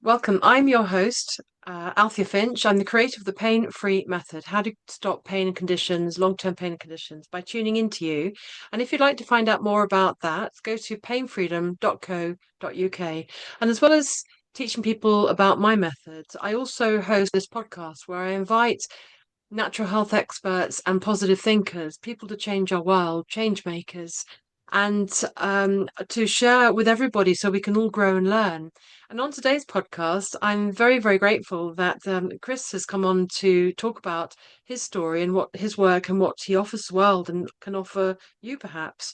Welcome. I'm your host, Althea Finch. I'm the creator of the Pain-Free Method, how to stop pain and conditions, long-term pain and conditions by tuning into you. And if you'd like to find out more about that, go to painfreedom.co.uk. And as well as teaching people about my methods, I also host this podcast where I invite natural health experts and positive thinkers, people to change our world, change makers, and to share with everybody so we can all grow and learn. And on today's podcast, I'm very, very grateful that Chris has come on to talk about his story and what his work and what he offers the world and can offer you perhaps.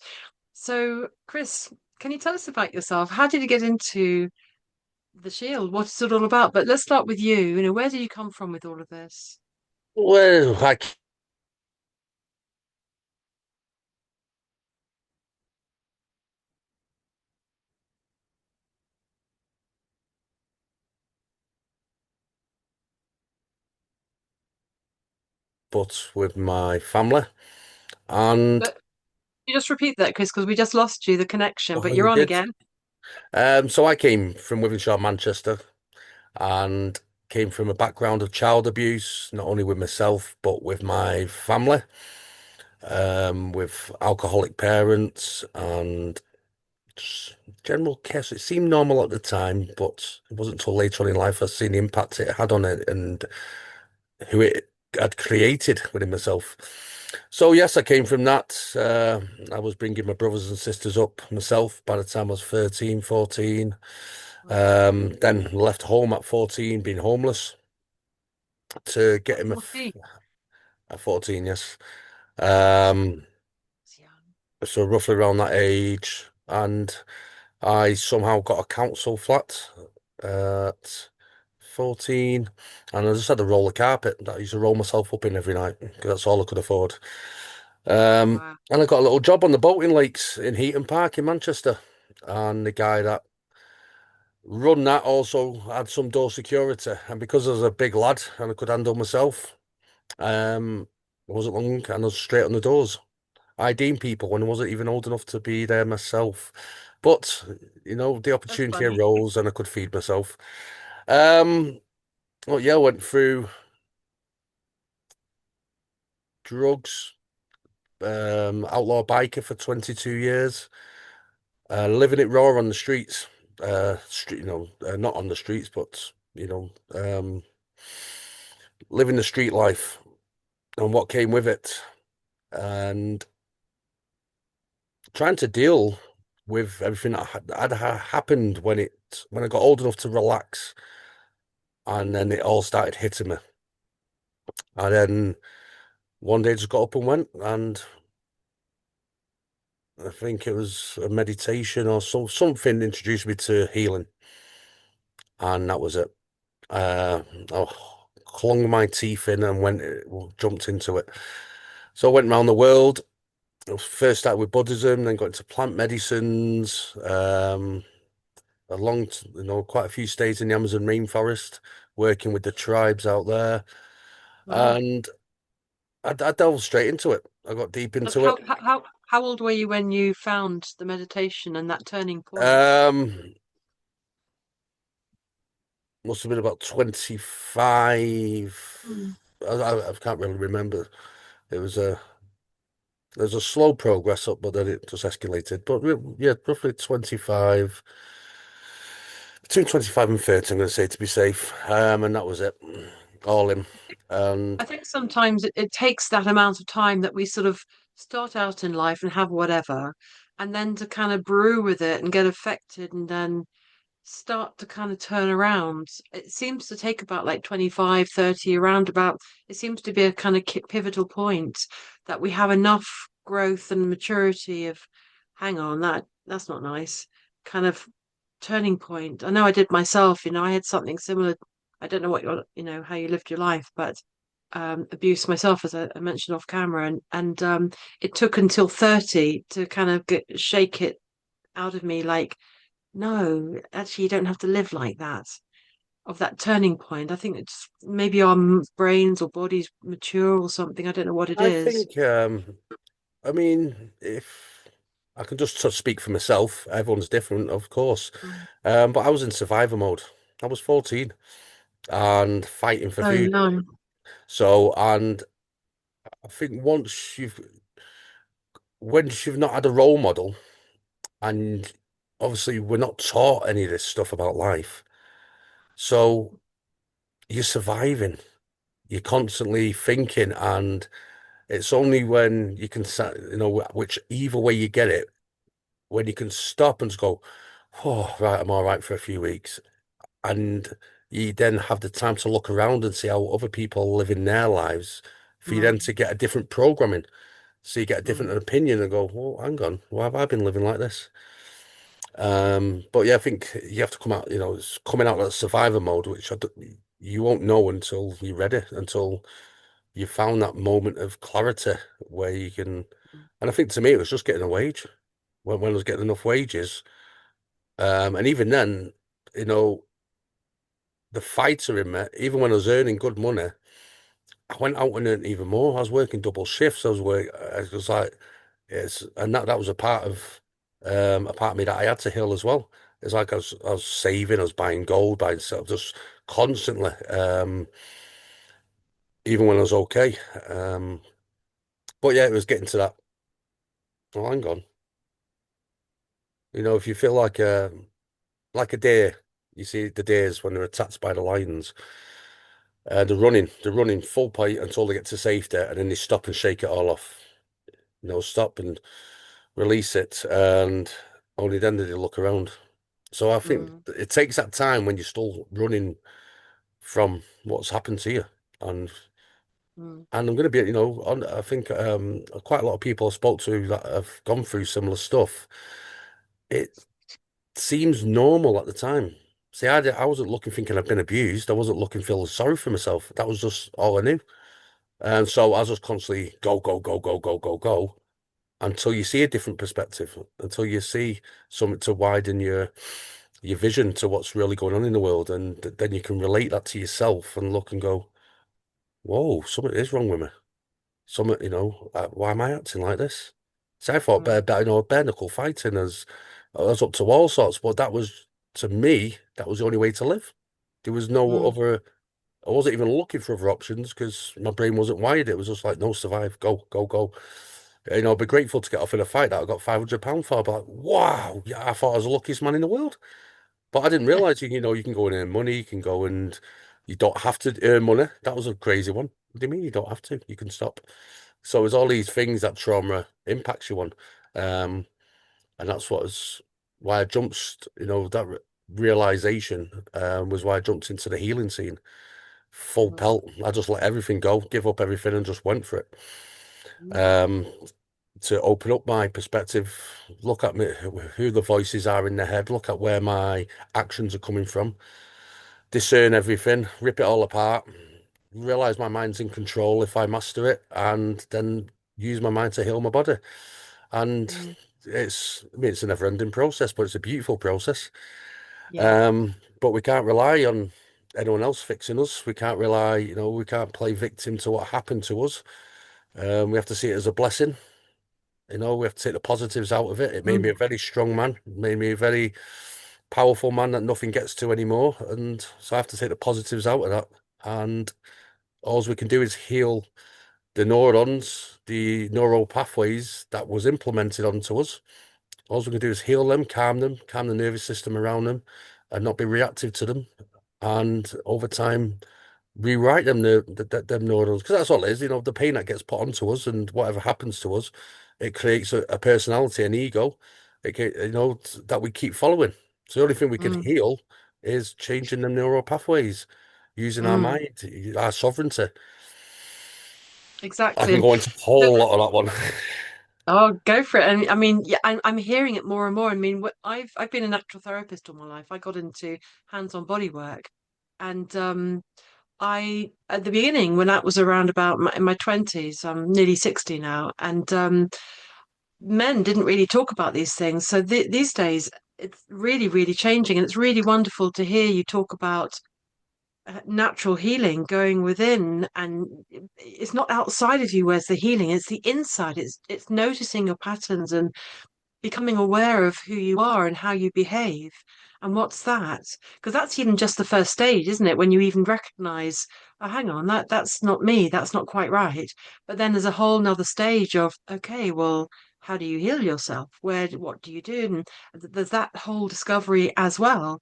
So, Chris, can you tell us about yourself? How did you get into the Shield? What's it all about? But let's start with you. Where did you come from with all of this? Well, I but with my family, and But you just repeat that, Chris, because we just lost you, the connection, but oh, you're you on did. again. So I came from Wivenshaw, Manchester, and came from a background of child abuse, not only with myself but with my family, with alcoholic parents and just general chaos. It seemed normal at the time, but it wasn't until later on in life I seen the impact it had on it and who it had created within myself. So yes, I came from that. I was bringing my brothers and sisters up myself by the time I was 13, 14. Wow. Then left home at 14, being homeless to get At him 14. at 14, yes. Um, That's young. so roughly around that age. And I somehow got a council flat at 14, and I just had a roller carpet that I used to roll myself up in every night because that's all I could afford. Wow. And I got a little job on the boating lakes in Heaton Park in Manchester. And the guy that run that also had some door security. And because I was a big lad and I could handle myself, it wasn't long and I was straight on the doors. I deemed people when I wasn't even old enough to be there myself. But, the That's opportunity funny. arose and I could feed myself. Um, well, yeah, I went through drugs, outlaw biker for 22 years, living it raw on the streets. Not on the streets, but, living the street life and what came with it. And trying to deal with everything that had happened when I got old enough to relax, and then it all started hitting me. And then one day just got up and went, and I think it was a meditation or something introduced me to healing, and that was it. I clung my teeth in and jumped into it. So I went around the world. I first started with Buddhism, then got into plant medicines. Quite a few stays in the Amazon rainforest, working with the tribes out there, Wow. and I delved straight into it. I got deep And into it. how old were you when you found the meditation and that turning point? Um, must have been about 25. Hmm. I can't really remember. It was a there's a slow progress up, but then it just escalated. But yeah, roughly 25, between 25 and 30, I'm going to say to be safe. And that was it, all in. And I think sometimes it takes that amount of time that we sort of start out in life and have whatever, and then to kind of brew with it and get affected and then start to kind of turn around. It seems to take about like 25, 30 around about. It seems to be a kind of pivotal point that we have enough growth and maturity of, hang on, that's not nice, kind of turning point. I know I did myself, I had something similar. I don't know how you lived your life, but abuse myself, as I mentioned off camera, and it took until 30 to kind of shake it out of me, like, no, actually, you don't have to live like that. Of that turning point, I think it's maybe our brains or bodies mature or something. I don't know what it I is. think, I mean, if I can just speak for myself, everyone's different, of course. Mm. But I was in survivor mode. I was 14 and fighting for Oh, food. young. So, and I think once you've not had a role model, and obviously we're not taught any of this stuff about life, so you're surviving. You're constantly thinking, and it's only when you can, which either way you get it, when you can stop and just go, oh, right, I'm all right for a few weeks. And you then have the time to look around and see how other people live in their lives for you then Mm, to get a different programming. So you get a different mm, opinion and go, well, hang on, why have I been living like this? But yeah, I think you have to come out, it's coming out of that survivor mode, which you won't know until you're ready, until you found that moment of clarity where you can. mm, And I think to me, it was just getting a wage when I was getting enough wages. And even then, you know, the fighter in me, even when I was earning good money, I went out and earned even more. I was working double shifts. I was like, and that was a part of me that I had to heal as well. It's like I was saving, I was buying gold, buying stuff, just constantly, even when I was okay. Um, but yeah, it was getting to that. Oh, hang on. If you feel like a deer, you see the deers when they're attacked by the lions. They're running full point until they get to safety, and then they stop and shake it all off. Stop and release it, and only then do they look around. So I think mm, it takes that time when you're still running from what's happened to you, and mm, and I'm going to be, I think quite a lot of people I spoke to that have gone through similar stuff. It seems normal at the time. See, I wasn't looking thinking I'd been abused. I wasn't looking feeling sorry for myself. That was just all I knew. And so I was just constantly go, go, go, go, go, go, go until you see a different perspective, until you see something to widen your vision to what's really going on in the world. And then you can relate that to yourself and look and go, whoa, something is wrong with me. Something, why am I acting like this? So I thought mm, bare knuckle fighting I was up to all sorts, but to me, that was the only way to live. There was no mm, other. I wasn't even looking for other options because my brain wasn't wired. It was just like, no, survive, go, go, go. I'd be grateful to get off in a fight that I got £500 for. I'd be like, wow, yeah, I thought I was the luckiest man in the world. But I didn't realize, you can go and earn money. You can go and you don't have to earn money. That was a crazy one. What do you mean you don't have to? You can stop. So there's all these things that trauma impacts you on. Um, and that's why I jumped, that realization was why I jumped into the healing scene. Full mm, pelt. I just let everything go, give up everything and just went for it. mm, Um, to open up my perspective, look at me, who the voices are in the head, look at where my actions are coming from, discern everything, rip it all apart, realize my mind's in control if I master it, and then use my mind to heal my body. And mm. I mean, it's a never-ending process, but it's a beautiful process. Yeah. But we can't rely on anyone else fixing us. We can't rely, we can't play victim to what happened to us. We have to see it as a blessing. We have to take the positives out of it. It made me a Mm, very strong man. It made me a very powerful man that nothing gets to anymore. And so I have to take the positives out of that. And all we can do is heal the neurons, the neural pathways that was implemented onto us. All we can do is heal them, calm the nervous system around them, and not be reactive to them. And over time, rewrite them neurons because that's all it is. The pain that gets put onto us and whatever happens to us, it creates a personality, an ego. That we keep following. So the only thing we can mm, heal is changing the neural pathways, using our mm. mind, our sovereignty. I Exactly. can And go into a whole lot of that one. oh, go for it. And I mean, yeah, I'm hearing it more and more. I mean, I've been a natural therapist all my life. I got into hands-on body work, and I at the beginning when I was around about in my 20s, I'm nearly 60 now, and men didn't really talk about these things. So these days, it's really, really changing, and it's really wonderful to hear you talk about natural healing going within, and it's not outside of you where's the healing, it's the inside. It's noticing your patterns and becoming aware of who you are and how you behave. And what's that? Because that's even just the first stage, isn't it? When you even recognize, oh, hang on, that's not me, that's not quite right. But then there's a whole nother stage of, okay, well, how do you heal yourself? What do you do? And there's that whole discovery as well.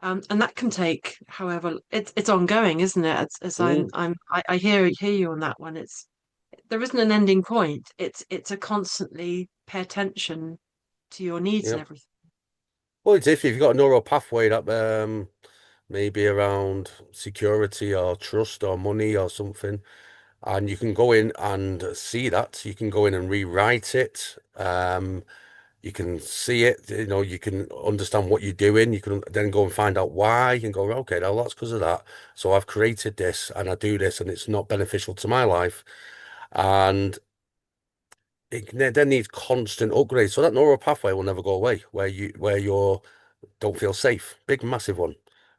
And that can take, however, it's ongoing, isn't it? As Mm, I hear you on that one. There isn't an ending point. It's a constantly pay attention to your needs yeah. and everything. Well, it's if you've got a neural pathway that maybe around security or trust or money or something, and you can go in and see that. You can go in and rewrite it. You can see it, you can understand what you're doing. You can then go and find out why and go, okay, now that's because of that. So I've created this and I do this and it's not beneficial to my life. And then needs constant upgrades. So that neural pathway will never go away where you don't feel safe. Big, massive one.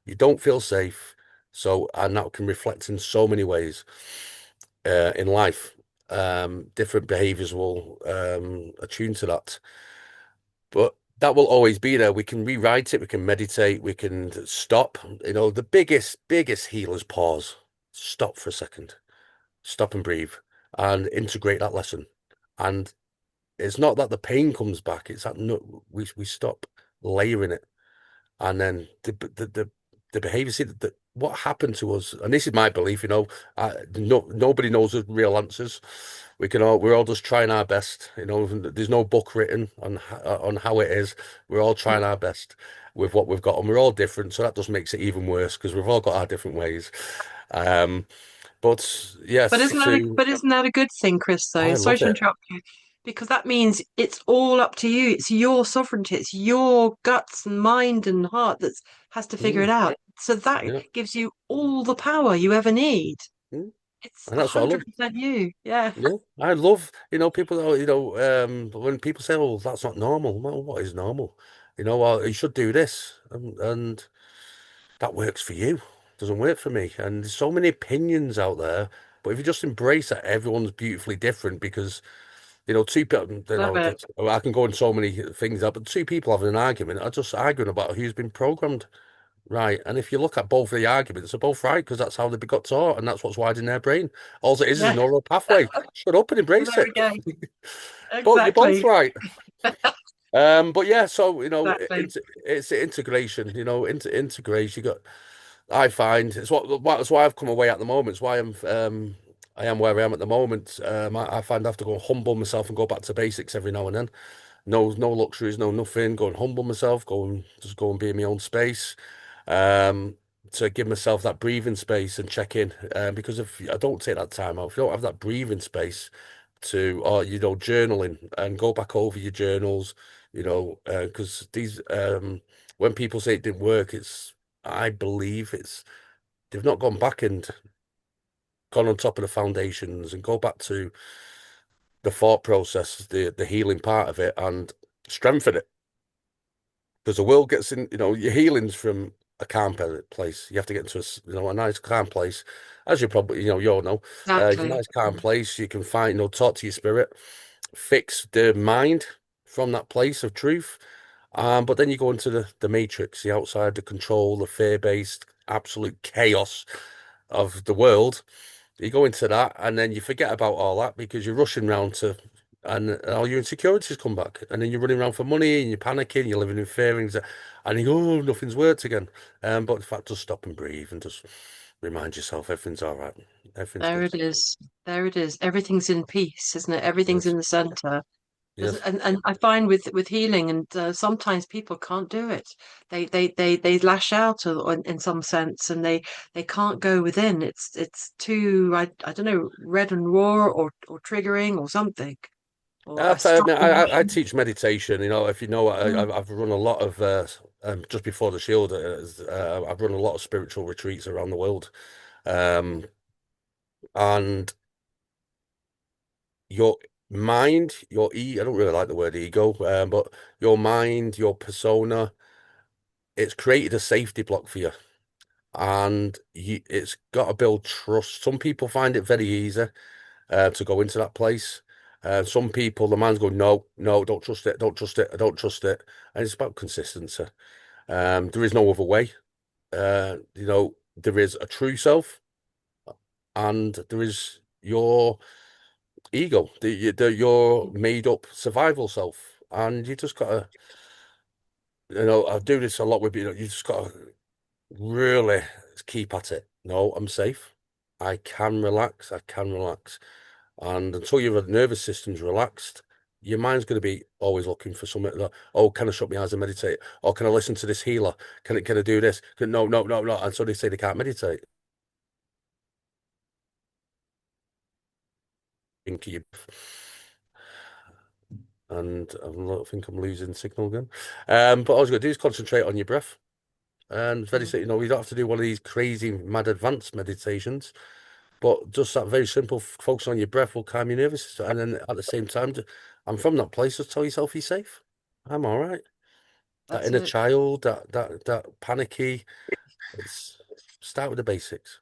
You don't feel safe. So, and that can reflect in so many ways in life. Different behaviors will attune to that. But that will always be there. We can rewrite it, we can meditate, we can stop. The biggest healer's pause. Stop for a second. Stop and breathe and integrate that lesson. And it's not that the pain comes back, it's that no, we stop layering it. And then the behavior, see what happened to us, and this is my belief, no, nobody knows the real answers. We're all just trying our best. There's no book written on how it is. We're all trying our best with what we've got, and we're all different, so that just makes it even worse because we've all got our different ways. Um, but yes, But isn't that a good thing, Chris, though? I Sorry love to it. interrupt you, because that means it's all up to you. It's your sovereignty. It's your guts and mind and heart that has to figure Mm, it out. So that yeah, gives you all the power you ever need. mm. It's And a that's what I hundred love. percent you. Yeah. Yeah, I love, people, when people say, "Oh, that's not normal." Well, what is normal? Well, you should do this, and that works for you. Doesn't work for me. And there's so many opinions out there. But if you just embrace that everyone's beautifully different, because two people, Love it. I can go in so many things out, but two people having an argument are just arguing about who's been programmed right. And if you look at both of the arguments, they're both right because that's how they got taught, and that's what's wired in their brain. All it is a Yeah. neural pathway. Shut up and embrace There we it. go. But you're both Exactly. right. But yeah, so Exactly. it's integration. Integration. I find it's why I've come away at the moment. It's why I am where I am at the moment. I find I have to go and humble myself and go back to basics every now and then. No luxuries, no nothing. Go and humble myself. Go and be in my own space. Um, to give myself that breathing space and check in. Because if I don't take that time out, if you don't have that breathing space or journaling and go back over your journals, because these when people say it didn't work, I believe they've not gone back and gone on top of the foundations and go back to the thought process, the healing part of it, and strengthen it. Because the world gets in, your healing's from a calm place. You have to get into a nice calm place, as you probably, you all know. It's a Exactly. nice calm place. You can find, talk to your spirit, fix the mind from that place of truth. But then you go into the matrix, the outside, the control, the fear-based, absolute chaos of the world. You go into that, and then you forget about all that because you're rushing around and all your insecurities come back, and then you're running around for money, and you're panicking, you're living in fear, and you go, oh, nothing's worked again. But in fact, just stop and breathe and just remind yourself everything's all right, everything's There good. it is. There it is. Everything's in peace, isn't it? Everything's Yes, in the center. yes. And I find with healing, and sometimes people can't do it. They lash out in some sense, and they can't go within. It's too I don't know, red and raw or triggering or something or a I strong mean, I emotion. teach meditation. If you know, Mm. I've run a lot of just before the Shield. I've run a lot of spiritual retreats around the world, um, and your mind, I don't really like the word ego, but your mind, your persona, it's created a safety block for you, and it's got to build trust. Some people find it very easy to go into that place. Some people, the mind's going, no, no, don't trust it, don't trust it, I don't trust it, and it's about consistency. There is no other way. There is a true self, and there is your ego, your made up survival self, and you just gotta, I do this a lot with you. You just gotta really keep at it. No, I'm safe. I can relax. I can relax. And until your nervous system's relaxed, your mind's going to be always looking for something. Like, oh, can I shut my eyes and meditate? Or can I listen to this healer? Can I do this? No, no, no, no. And so they say they can't meditate. Think you and I think I'm losing signal again. But all you got to do is concentrate on your breath. And it's very, Mm. you don't have to do one of these crazy, mad, advanced meditations. But just that very simple focus on your breath will calm your nervous system. And then at the same time, I'm from that place. Just tell yourself you're safe. I'm all right. That That's inner it. child, that panicky. It's start with the basics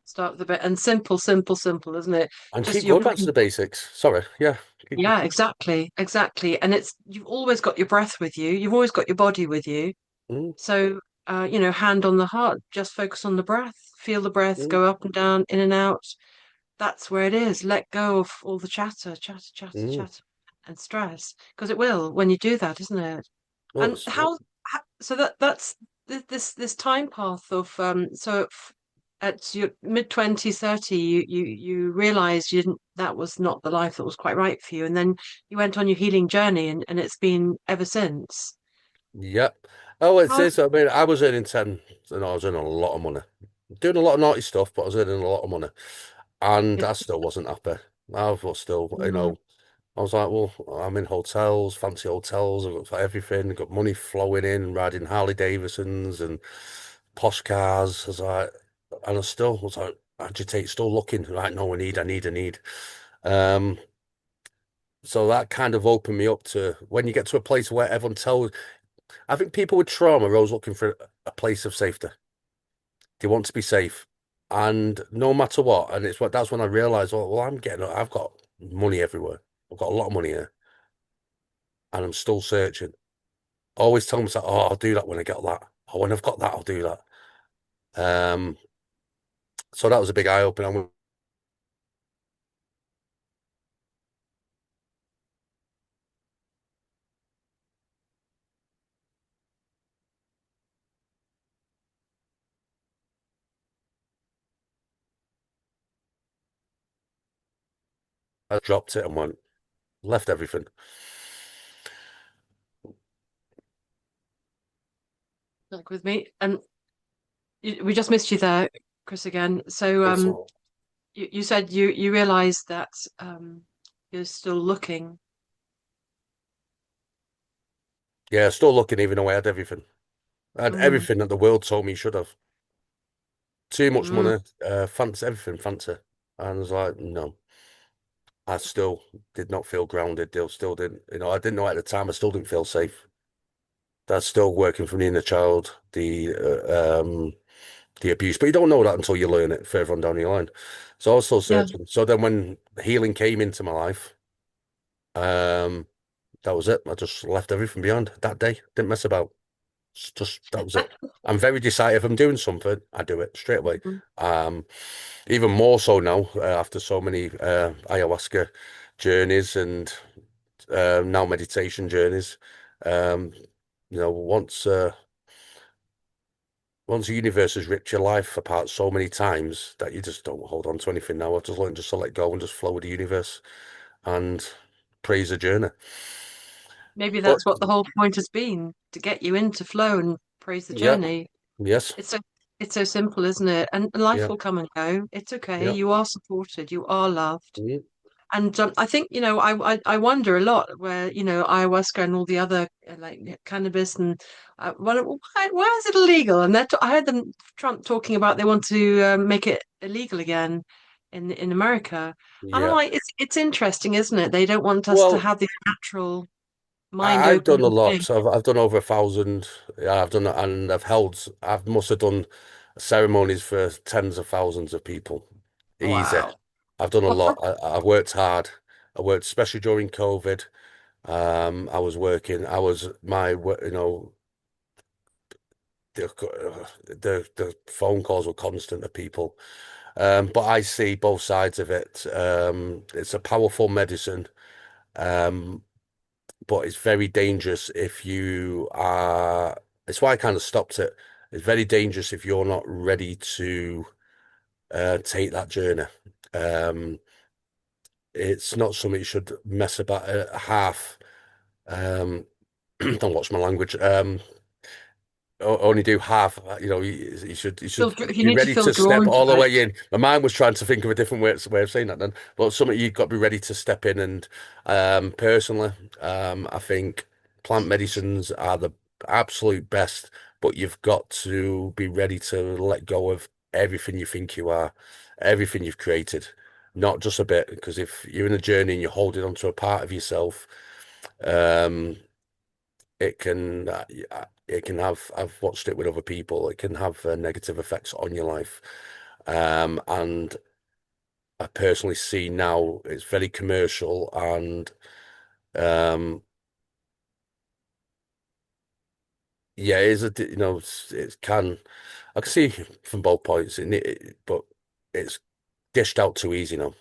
Start with the bit and simple, simple, simple, isn't it? and Just keep your going back to breath. the basics. Sorry, yeah, Yeah, exactly, exactly. And it's you've always got your breath with you. You've always got your body with you. mm, So, hand on the heart, just focus on the breath. Feel the breath mm, go up and down, in and out. That's where it is. Let go of all the chatter, chatter, chatter, mm. chatter, and stress, because it will when you do that, isn't it? Well, And so that's this time path of at your mid 20s, 30, you realized you didn't that was not the life that was quite right for you, and then you went on your healing journey, and it's been ever since. yeah. Oh, it How is. I mean, I was earning 10, and I was earning a lot of money. Doing a lot of naughty stuff, but I was earning a lot of money. And I still wasn't happy. I was still, mm, I was like, well, I'm in hotels, fancy hotels, I've got everything, I've got money flowing in, riding Harley Davidsons and posh cars. I was like, and I still was like, agitate, still looking, right? No, I need. Um, so that kind of opened me up to when you get to a place where everyone tells, I think people with trauma are always looking for a place of safety. They want to be safe. And no matter what, and that's when I realized, oh, well, I've got money everywhere. I've got a lot of money here, and I'm still searching. Always tell myself, oh, I'll do that when I get that. Or when I've got that, I'll do that. Um, so that was a big eye opener. I dropped it and went, left everything. back with me, and we just missed you there, Chris, again. So It's all, you said you realized that you're still looking. yeah, still looking even though I had everything. I had Mm, everything that the world told me should have. Too much mm. money, fancy everything, fancy. And I was like, no, I still did not feel grounded. Still didn't, I didn't know at the time. I still didn't feel safe. That's still working from the inner child, the abuse. But you don't know that until you learn it further on down the line. So I was still Yeah. searching. So then when healing came into my life, um, that was it. I just left everything behind that day. Didn't mess about. Just that was it. I'm very decisive. If I'm doing something, I do it straight away. Mm. Um, Even more so now after so many ayahuasca journeys and now meditation journeys. Um, once the universe has ripped your life apart so many times that you just don't hold on to anything now. I've just learned just to let go and just flow with the universe and praise the journey. Maybe But that's what the whole point has been, to get you into flow and praise the yeah, journey. yes, It's so it's so simple, isn't it? And life yeah, will come and go. It's okay. yeah, You are supported. You are loved. mm, And I think, I wonder a lot where, ayahuasca and all the other like cannabis and why is it illegal? And I heard them Trump talking about they want to make it illegal again in America. And I'm yeah. like, it's interesting, isn't it? They don't want us to Well, have this natural mind I've done a opening lot. thing. So I've done over 1,000. Yeah, I've done that, and I must have done ceremonies for tens of thousands of people. Easy. Wow. I've done a lot. I've worked hard. I worked, especially during COVID. I was working. I was my, the phone calls were constant of people. But I see both sides of it. It's a powerful medicine, um, but it's very dangerous if you are. It's why I kind of stopped it. It's very dangerous if you're not ready to take that journey. Um, it's not something you should mess about half. Don't watch my language. Only do half. You should If you be need to ready feel to drawn step to all the it, way in. My mind was trying to think of a different way of saying that then, but something you've got to be ready to step in. And personally, I think plant medicines are the absolute best, but you've got to be ready to let go of everything you think you are, everything you've created, not just a bit. Because if you're in a journey and you're holding on to a part of yourself, um, it can it can have I've watched it with other people. It can have negative effects on your life. And I personally see now it's very commercial and um, yeah, it is it can I can see from both points, but it's dished out too easy now.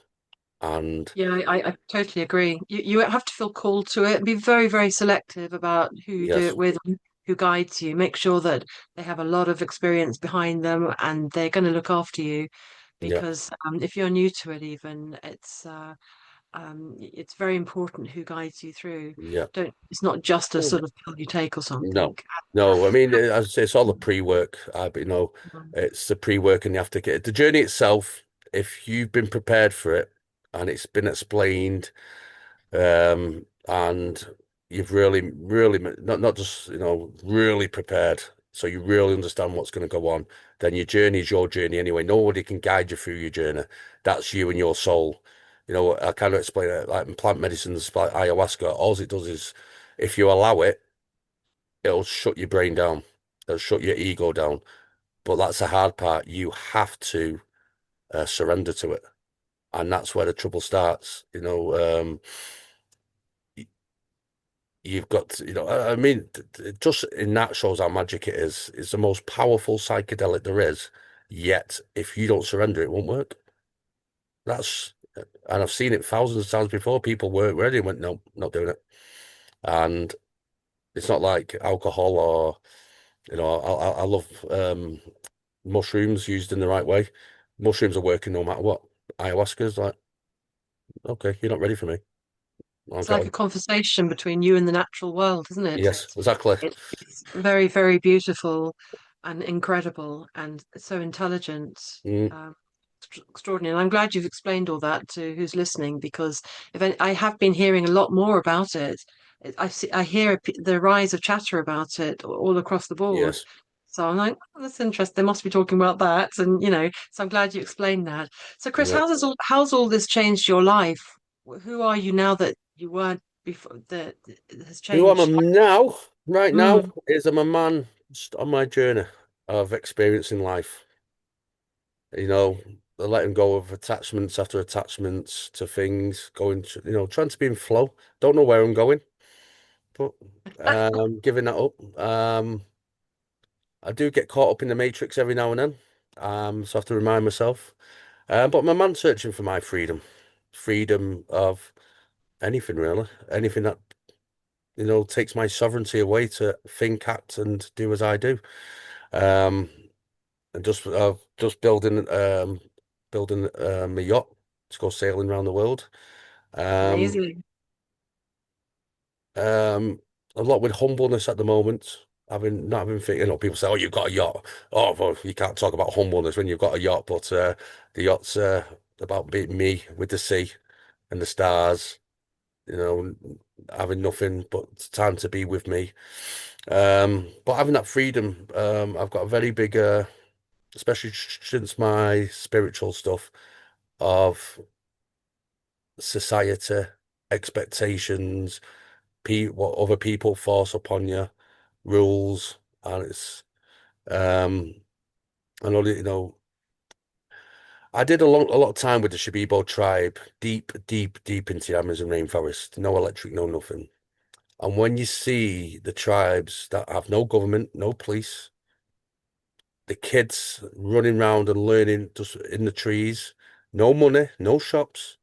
And yeah, I totally agree. You have to feel called to it. Be very, very selective about who you do yes, it with and who guides you. Make sure that they have a lot of experience behind them and they're going to look after you. yeah, Because if you're new to it, even it's very important who guides you through. yeah. Don't It's not just a Well, sort of pill you take or something. no, no. I mean, as I say, it's all the pre-work. But it's the pre-work, and you have to get the journey itself. If you've been prepared for it, and it's been explained, and you've really, really not just really prepared, so you really understand what's going to go on. Then your journey is your journey anyway. Nobody can guide you through your journey. That's you and your soul. I kind of explain it like in plant medicines, like ayahuasca. All it does is, if you allow it, it'll shut your brain down. It'll shut your ego down. But that's the hard part. You have to surrender to it, and that's where the trouble starts. You've got I mean, just in that shows how magic it is. It's the most powerful psychedelic there is. Yet, if you don't surrender, it won't work. That's and I've seen it thousands of times before. People were ready and went, no, not doing it. And it's not like alcohol or I love mushrooms used in the right way. Mushrooms are working no matter what. Ayahuasca's like, okay, you're not ready for me. I've It's got like a conversation between you and the natural world, isn't it? yes, exactly. It's very, very beautiful and incredible and so intelligent, Mm, um, extraordinary. And I'm glad you've explained all that to who's listening because I have been hearing a lot more about it. I hear the rise of chatter about it all across the board. yes, So I'm like, oh, that's interesting. They must be talking about that, and so I'm glad you explained that. So, Chris, yeah. how's all this changed your life? Who are you now that you weren't before that has Who am I changed? now? Right now Mm, is I'm a man just on my journey of experiencing life. You know, letting go of attachments after attachments to things, trying to be in flow. Don't know where I'm going, but giving that up. I do get caught up in the matrix every now and then. So I have to remind myself. But my man searching for my freedom. Freedom of anything really. Anything that, takes my sovereignty away to think, act, and do as I do. Um, and just building a yacht to go sailing around the world. Um, amazing. um, a lot with humbleness at the moment. Having not having think, people say, "Oh, you've got a yacht." Oh, well, you can't talk about humbleness when you've got a yacht. But the yacht's about being me with the sea and the stars. Having nothing but time to be with me. But having that freedom, I've got a very big, especially since my spiritual stuff of society, expectations, what other people force upon you, rules, and it's um I know that, I did a lot of time with the Shabibo tribe, deep, deep, deep into the Amazon rainforest, no electric, no nothing. And when you see the tribes that have no government, no police, the kids running around and learning just in the trees. No money, no shops,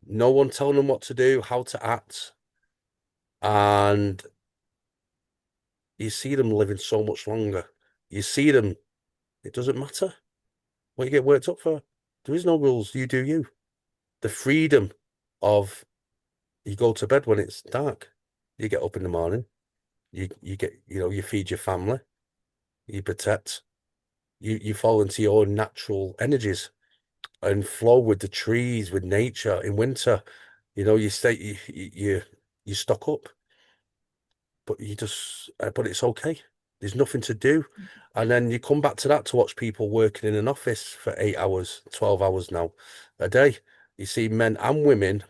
no one telling them what to do, how to act. And you see them living so much longer. You see them, it doesn't matter what you get worked up for. There is no rules. You do you. The freedom of you go to bed when it's dark. You get up in the morning. You get, you feed your family. You protect. You fall into your own natural energies and flow with the trees, with nature in winter. You stay, you stock up, but but it's okay. There's nothing to do. And then you come back to that to watch people working in an office for 8 hours, 12 hours now a day. You see men and women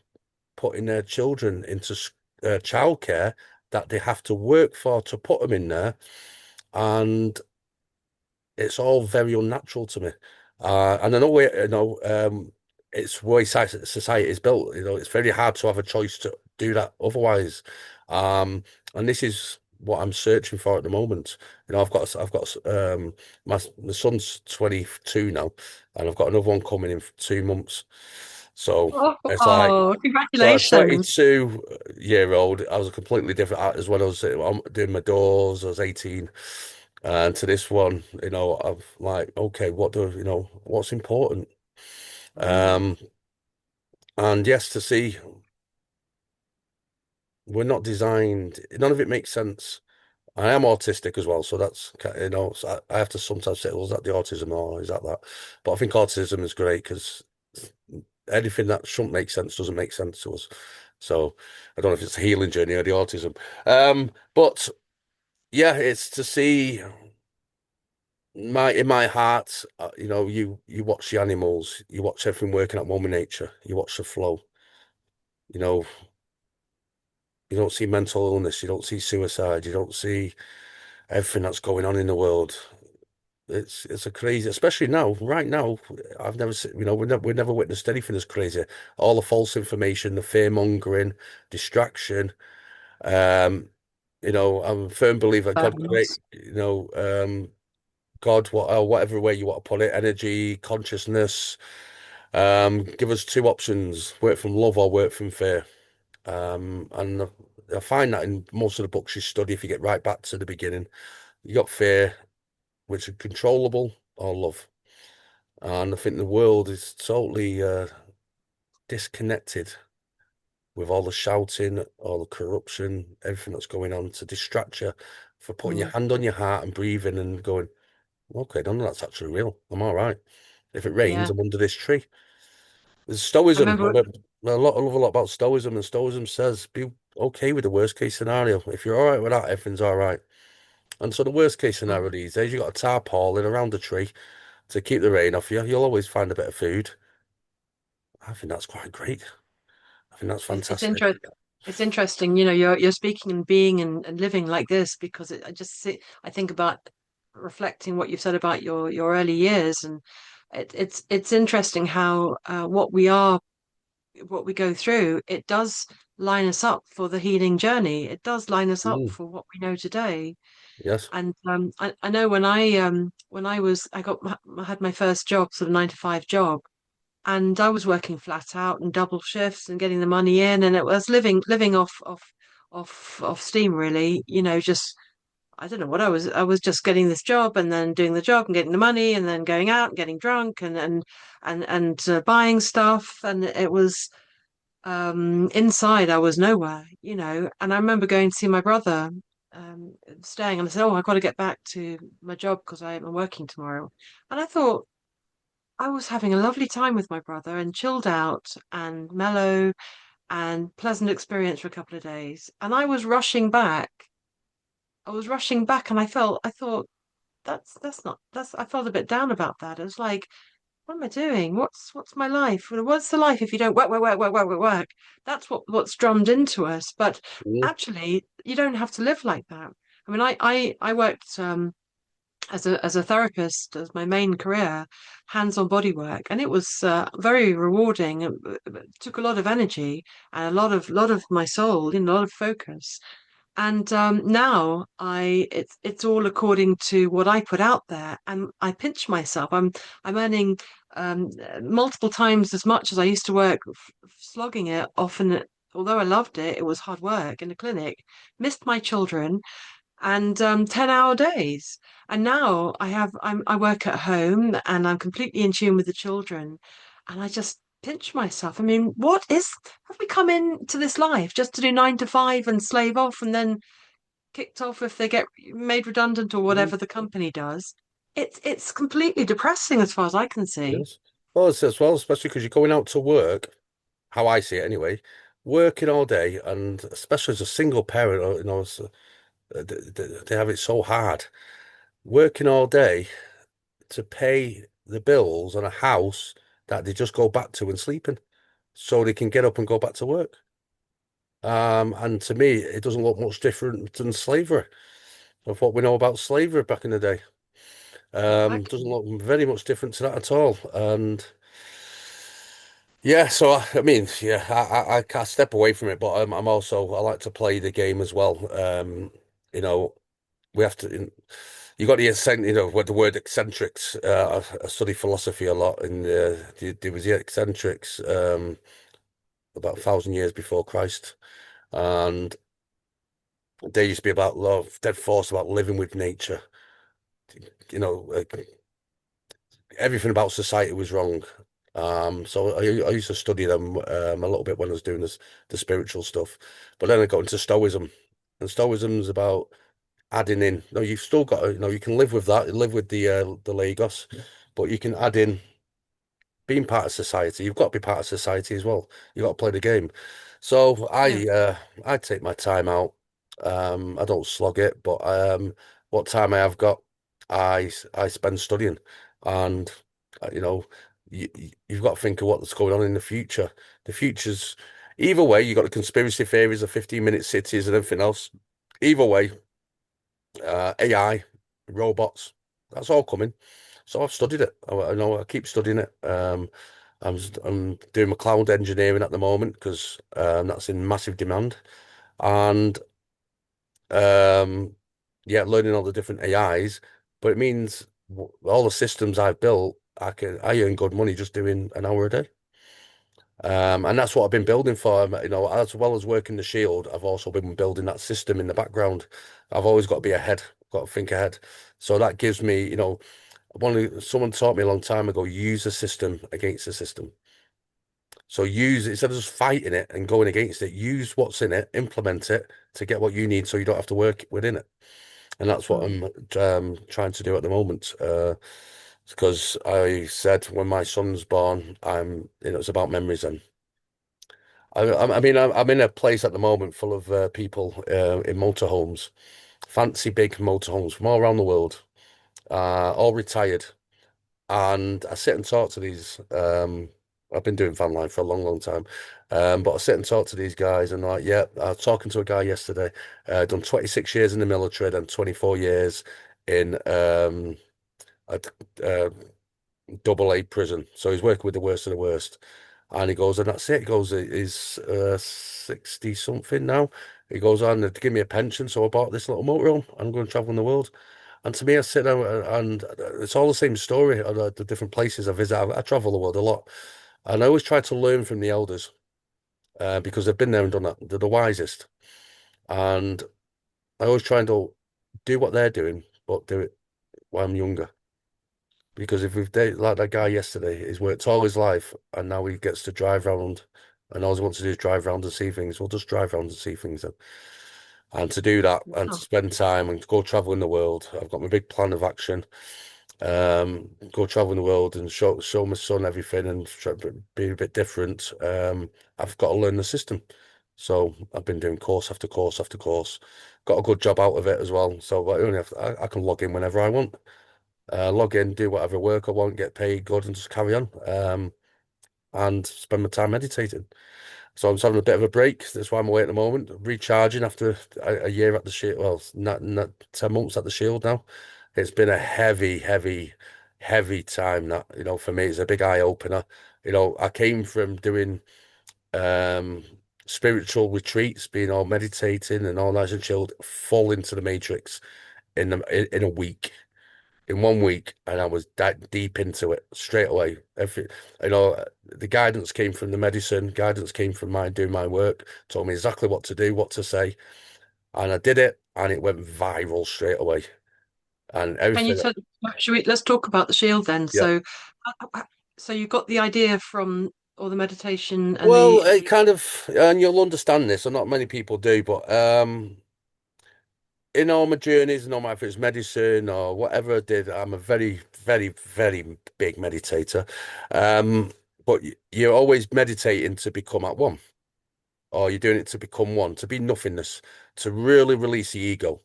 putting their children into childcare that they have to work for to put them in there. And it's all very unnatural to me. And I know it's the way society is built. It's very hard to have a choice to do that otherwise. And this is what I'm searching for at the moment. I've got my son's 22 now, and I've got another one coming in for 2 months. So it's like Oh, so a congratulations. 22-year-old, I was a completely different actor when I was doing my doors. I was 18. And to this one, I'm like, okay, what's important? Mm, Um, and yes, to see we're not designed, none of it makes sense. I am autistic as well, so so I have to sometimes say, well, is that the autism or is that that? But I think autism is great because anything that shouldn't make sense doesn't make sense to us. So I don't know if it's a healing journey or the autism. But yeah, it's to see in my heart, you watch the animals, you watch everything working at one with nature, you watch the flow. You know, you don't see mental illness, you don't see suicide, you don't see everything that's going on in the world. It's a crazy, especially now, right now. I've never seen, we've never witnessed anything as crazy. All the false information, the fear mongering, distraction. Um, I'm a firm believer God create, fabulous. God, whatever way you want to put it, energy, consciousness. Give us two options: work from love or work from fear. And I find that in most of the books you study, if you get right back to the beginning, you got fear, which is controllable, or love. And I think the world is totally disconnected with all the shouting, all the corruption, everything that's going on to distract you for putting your Mm, hand on your heart and breathing and going, okay, none of that's actually real. I'm all right. If it rains, yeah. I'm under this tree. There's I stoicism. remember, I love a lot about stoicism, and stoicism says be okay with the worst case scenario. If you're all right with that, everything's all right. And so the worst case scenario these days, you got a tarpaulin around the tree to keep the rain off you. You'll always find a bit of food. I think that's quite great. I think that's it's fantastic. interesting. It's interesting, you're speaking and being and living like this because I think about reflecting what you've said about your early years, and it's interesting how what we go through, it does line us up for the healing journey. It does line us up Mm, for what we know today. yes. And I know when I had my first job, sort of 9 to 5 job, and I was working flat out and double shifts and getting the money in, and it was living off steam really. Just I don't know what I was just getting this job and then doing the job and getting the money and then going out and getting drunk and buying stuff, and it was inside I was nowhere. And I remember going to see my brother staying, and I said, oh, I've got to get back to my job because I am working tomorrow. And I thought I was having a lovely time with my brother and chilled out and mellow and pleasant experience for a couple of days. And I was rushing back and I thought that's not that's I felt a bit down about that. It was like, what am I doing? What's my life? Well, what's the life if you don't work, work, work, work, work, work, work? That's what's drummed into us. But Mm, actually, you don't have to live like that. I mean, I worked as a therapist as my main career, hands-on body work, and it was very rewarding. It took a lot of energy and a lot of my soul, a lot of focus. And now it's all according to what I put out there, and I pinch myself. I'm earning multiple times as much as I used to work, slogging it. Often, although I loved it, it was hard work in the clinic. Missed my children, and 10-hour days. And now I work at home and I'm completely in tune with the children. And I just pinch myself. I mean, have we come into this life just to do 9 to 5 and slave off and then kicked off if they get made redundant or Mm, whatever the company does? It's completely depressing as far as I can see. yes. Well, it's as well, especially because you're going out to work, how I see it anyway, working all day, and especially as a single parent, they have it so hard. Working all day to pay the bills on a house that they just go back to and sleep in, so they can get up and go back to work. And to me, it doesn't look much different than slavery, of what we know about slavery back in the day. Doesn't Exactly. look very much different to that at all. And yeah, so I mean, yeah, I can't step away from it, but I'm also I like to play the game as well. You know, we have to. You got the with the word eccentrics. I study philosophy a lot, and there was the eccentrics about 1,000 years before Christ, and they used to be about love, dead force about living with nature. You know, everything about society was wrong. So I used to study them a little bit when I was doing the spiritual stuff, but then I got into Stoicism, and Stoicism's about adding in. No, you've still got to, you can live with that, live with the Lagos, but you can add in being part of society. You've got to be part of society as well. You've got to play the game. So Yeah. I take my time out. I don't slog it, but what time I have got, I spend studying, and you know, you've got to think of what's going on in the future. The future's either way. You got the conspiracy theories of 15-minute cities and everything else. Either way, AI, robots, that's all coming. So I've studied it. I know I keep studying it. I'm doing my cloud engineering at the moment because that's in massive demand. And um, yeah, learning all the different AIs, but it means all the systems I've built, I earn good money just doing an hour a day. And that's what I've been building for. As well as working the shield, I've also been building that system in the background. I've always got to be ahead, got to think ahead. So that gives me, someone taught me a long time ago, use the system against the system. So use it instead of just fighting it and going against it, use what's in it, implement it to get what you need so you don't have to work within it. And that's what Mm. I'm trying to do at the moment. Because I said when my son's born, it's about memories and I'm in a place at the moment full of people in motorhomes, fancy big motorhomes from all around the world, all retired. And I sit and talk to these. I've been doing van life for a long, long time. But I sit and talk to these guys, and like, yeah, I was talking to a guy yesterday, done 26 years in the military and 24 years in a double A prison. So he's working with the worst of the worst. And he goes, and that's it. He goes, he's 60 something now. He goes on to give me a pension. So I bought this little motorhome. I'm going to travel in the world. And to me, I sit there and it's all the same story of the different places I visit. I travel the world a lot. And I always try to learn from the elders because they've been there and done that. They're the wisest. And I always try and do what they're doing, but do it while I'm younger. Because if we've dated like that guy yesterday, he's worked all his life and now he gets to drive around and all he wants to do is drive around and see things. We'll just drive around and see things then. And to do that and to Oh, spend time and go travel in the world, I've got my big plan of action. Go travel in the world and show my son everything and try to be a bit different. I've got to learn the system. So I've been doing course after course after course. Got a good job out of it as well. So I can log in whenever I want. Log in, do whatever work I want, get paid good, and just carry on. And spend my time meditating. So I'm just having a bit of a break. That's why I'm away at the moment, recharging after a year at the Shield. Well, not 10 months at the Shield now. It's been a heavy, heavy, heavy time. That for me, it's a big eye opener. I came from doing um spiritual retreats, being all meditating and all nice and chilled, fall into the matrix in a week, in 1 week, and I was that deep into it straight away. You know, the guidance came from the medicine, guidance came from my doing my work, told me exactly what to do, what to say, and I did it, and it went viral straight away, and Can you everything. tell, let's talk about the shield then. Yeah. So you got the idea from all the meditation and Well, the, it kind of, and you'll understand this, and not many people do, but in all my journeys, no matter if it's medicine or whatever I did, I'm a very, very, very big meditator. But you're always meditating to become at one, or you're doing it to become one, to be nothingness, to really release the ego,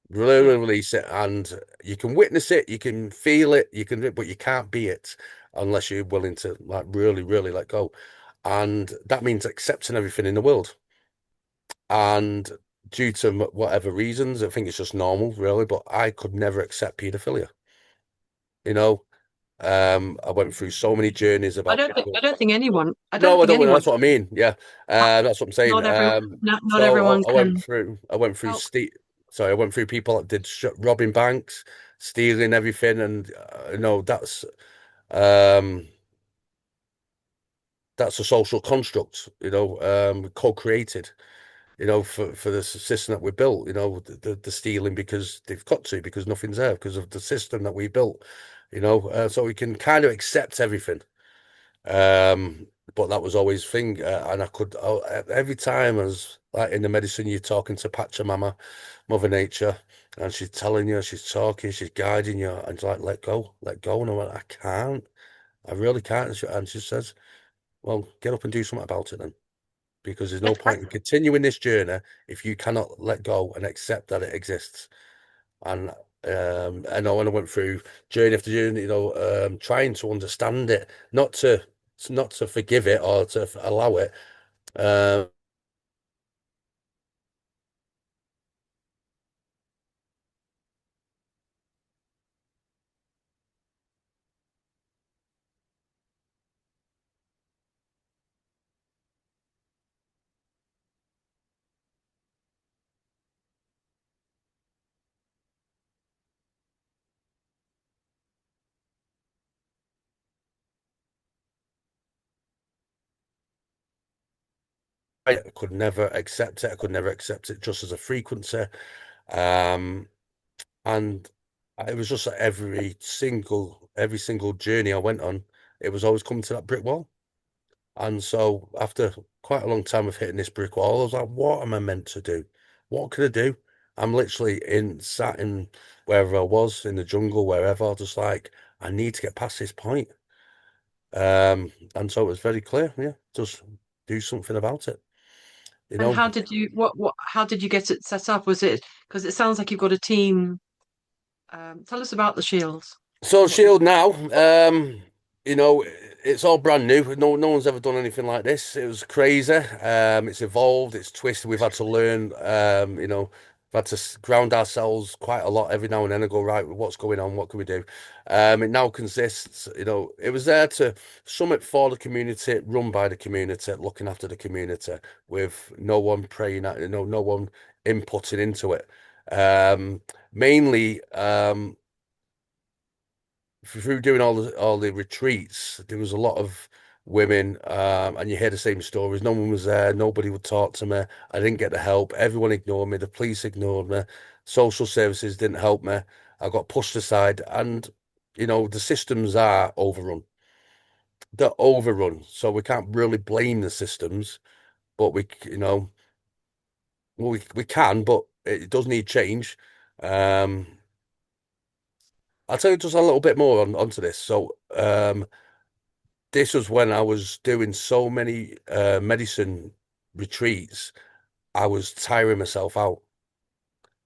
yeah. really release it, and you can witness it, you can feel it, but you can't be it unless you're willing to like really, really let go. And that means accepting everything in the world. And due to whatever reasons, I think it's just normal, really. But I could never accept paedophilia. You know, I went through so many journeys about people. I don't No, I think don't. anyone, That's what I mean. Yeah, that's what I'm saying. not everyone, not So everyone can I went through help. Sorry, I went through people that did robbing banks, stealing everything, and no, um, that's a social construct. Co-created. For the system that we built, the stealing because they've got to, because nothing's there, because of the system that we built, so we can kind of accept everything. Um, but that was always thing, and every time I was like in the medicine, you're talking to Pachamama, Mother Nature, and she's telling you, she's talking, she's guiding you, and it's like, let go. And I went, I can't, I really can't. And she says, well, get up and do something about it then, because there's no point in continuing this journey if you cannot let go and accept that it exists. And I know when I went through journey after journey, trying to understand it, not to forgive it or to allow it. Um, I could never accept it. I could never accept it just as a frequency. Um, and it was just like every single journey I went on, it was always coming to that brick wall. And so after quite a long time of hitting this brick wall, I was like, what am I meant to do? What can I do? I'm literally sat in wherever I was, in the jungle, wherever, just like, I need to get past this point. And so it was very clear, yeah, just do something about it, you And know. how did you how did you get it set up? Was it because it sounds like you've got a team? Tell us about the shields So and what you Shield now, you know, it's all brand new. No one's ever done anything like this. It was crazy. It's evolved. It's twisted. We've had to learn. We've had to ground ourselves quite a lot every now and then and go, right, what's going on? What can we do? It now consists. It was there to summit for the community, run by the community, looking after the community, with no one praying at, no one inputting into it. Mainly. Through doing all the retreats, there was a lot of women, and you hear the same stories. No one was there. Nobody would talk to me. I didn't get the help. Everyone ignored me. The police ignored me. Social services didn't help me. I got pushed aside, and the systems are overrun. They're overrun, so we can't really blame the systems, but we can, but it does need change. Um, I'll tell you just a little bit more onto this. So, this was when I was doing so many medicine retreats. I was tiring myself out.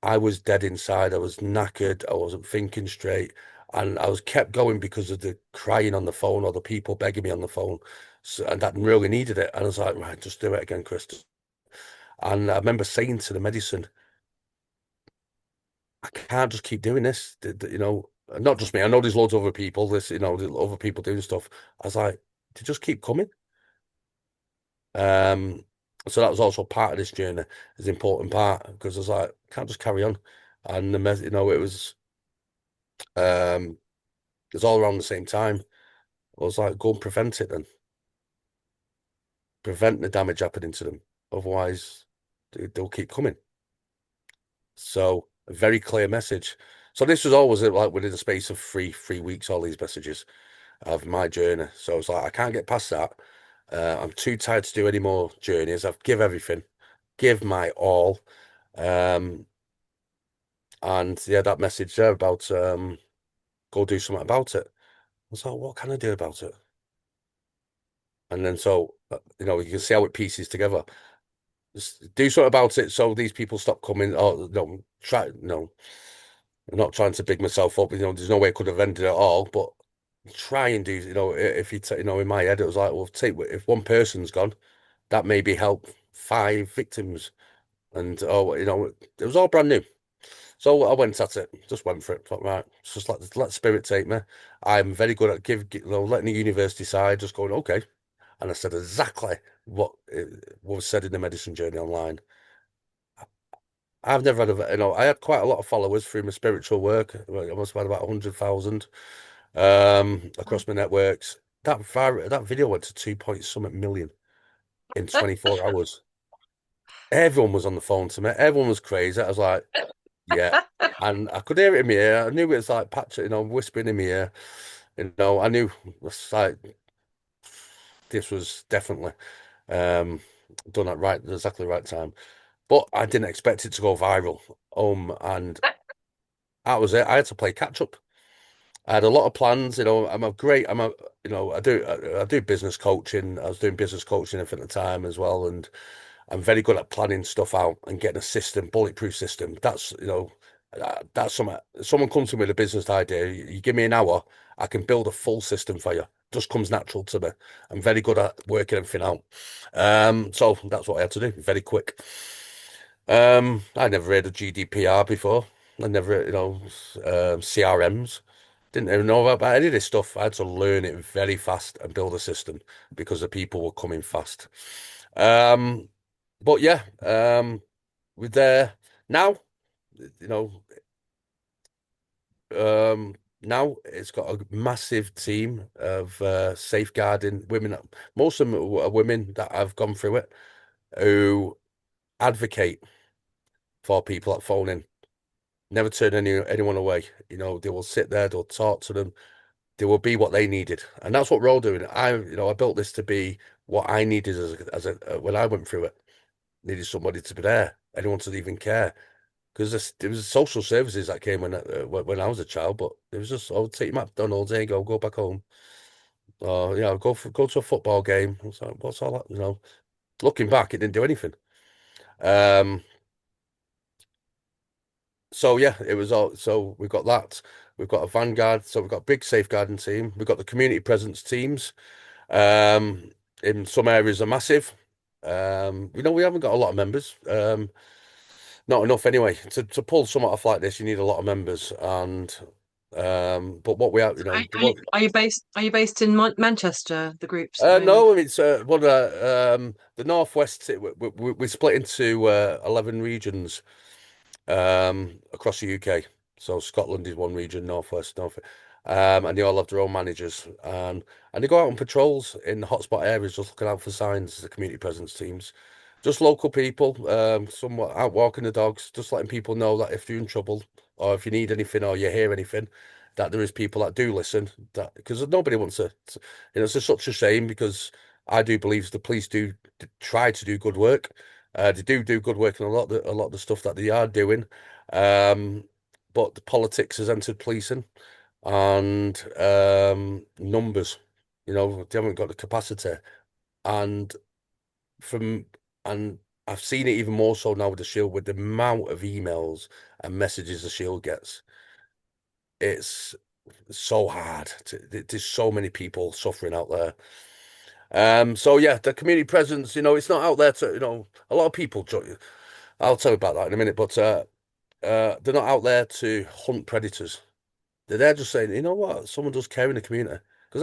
I was dead inside. I was knackered. I wasn't thinking straight. And I was kept going because of the crying on the phone or the people begging me on the phone. So, and that really needed it. And I was like, right, just do it again, Chris. And I remember saying to the medicine, I can't just keep doing this. Not just me. I know there's loads of other people. There's other people doing stuff. I was like, to just keep coming. Um, So that was also part of this journey, is an important part because I was like, can't just carry on. And um, it was all around the same time. I was like, go and prevent it then. Prevent the damage happening to them. Otherwise, they'll keep coming. So a very clear message. So this was always like within the space of three weeks, all these messages of my journey. So I was like, I can't get past that. I'm too tired to do any more journeys. I've give everything, give my all. Um, and yeah, that message there about go do something about it. I was like, what can I do about it? And then you can see how it pieces together. Just do something about it so these people stop coming. Or no, try no. I'm not trying to big myself up. There's no way I could have ended it all, but try and do. If in my head it was like, well, take if one person's gone, that maybe help five victims, and it was all brand new. So I went at it, just went for it. Thought, right, just let spirit take me. I'm very good at letting the universe decide. Just going okay, and I said exactly what was said in the medicine journey online. I've never had I had quite a lot of followers through my spiritual work. I must have had about 100,000 across my networks. That video went to 2 point something million in 24 hours. Everyone was on the phone to me. Everyone was crazy. I was like, yeah. And I could hear it in my ear. I knew it was like Patrick, whispering in my ear. I knew it was like this was definitely um done at exactly the right time. But I didn't expect it to go viral. And that was it. I had to play catch up. I had a lot of plans. I do business coaching. I was doing business coaching at the time as well, and I'm very good at planning stuff out and getting a bulletproof system. That's something. Someone comes to me with a business idea. You give me an hour, I can build a full system for you. Just comes natural to me. I'm very good at working everything out. So that's what I had to do. Very quick. I never heard of GDPR before. I never, CRMs. Didn't even know about any of this stuff. I had to learn it very fast and build a system because the people were coming fast. Um, but yeah, we're there now. You know, now it's got a massive team of safeguarding women. Most of them are women that have gone through it who advocate for people that phone in. Never turn anyone away. They will sit there, they'll talk to them, they will be what they needed, and that's what we're all doing. I built this to be what I needed when I went through it. Needed somebody to be there, anyone to even care, because there was social services that came when I was a child, but it was just, oh, take you McDonald's, there you go back home, or go to a football game. It's like, what's all that? Looking back, it didn't do anything. Um, So yeah, it was all. So we've got that. We've got a Vanguard. So we've got a big safeguarding team. We've got the community presence teams. Um, in some areas are massive. We haven't got a lot of members. Not enough anyway. To pull something off like this, you need a lot of members. And but what we have, Are you based in Manchester, the groups at the moment? no, it's one of the Northwest. We split into 11 regions. Across the UK. So Scotland is one region, Northwest, and they all have their own managers. And they go out on patrols in hotspot areas, just looking out for signs. The community presence teams, just local people, somewhat out walking the dogs, just letting people know that if you're in trouble or if you need anything or you hear anything, that there is people that do listen. That because nobody wants it's just such a shame because I do believe the police do try to do good work. They do good work in a lot of the stuff that they are doing. Um, but the politics has entered policing and numbers. They haven't got the capacity. And from and I've seen it even more so now with the Shield, with the amount of emails and messages the Shield gets. It's so hard. There's so many people suffering out there. So yeah, the community presence, it's not out there to, a lot of people. I'll tell you about that in a minute, but they're not out there to hunt predators. They're there just saying, you know what, someone does care in the community. Because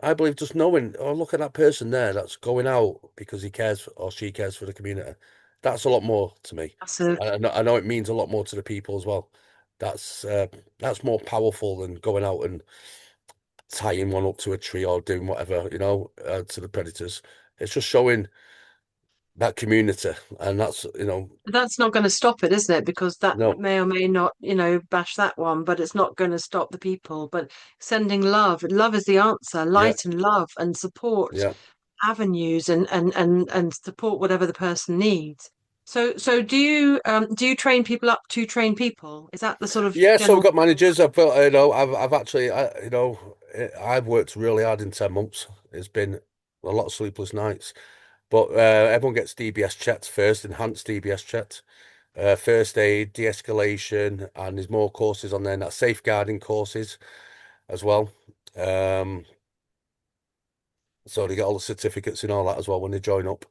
I believe just knowing, oh, look at that person there that's going out because he cares or she cares for the community. That's a lot more to me. Massive. I know it means a lot more to the people as well. That's uh, that's more powerful than going out and tying one up to a tree or doing whatever, to the predators. It's just showing that community, and that's, That's not going to stop it, isn't it? Because that no, may or may not, bash that one, but it's not going to stop the people. But sending love, love is the answer, yeah, light and love and support yeah. avenues and support whatever the person needs. So do you train people up to train people? Is that the sort of Yeah, so we've general? got managers. I've built, I've actually, I've worked really hard in 10 months. It's been a lot of sleepless nights, but everyone gets DBS checked first, enhanced DBS checked, first aid, de-escalation, and there's more courses on there, and that's safeguarding courses as well. Um, so they get all the certificates and all that as well when they join up.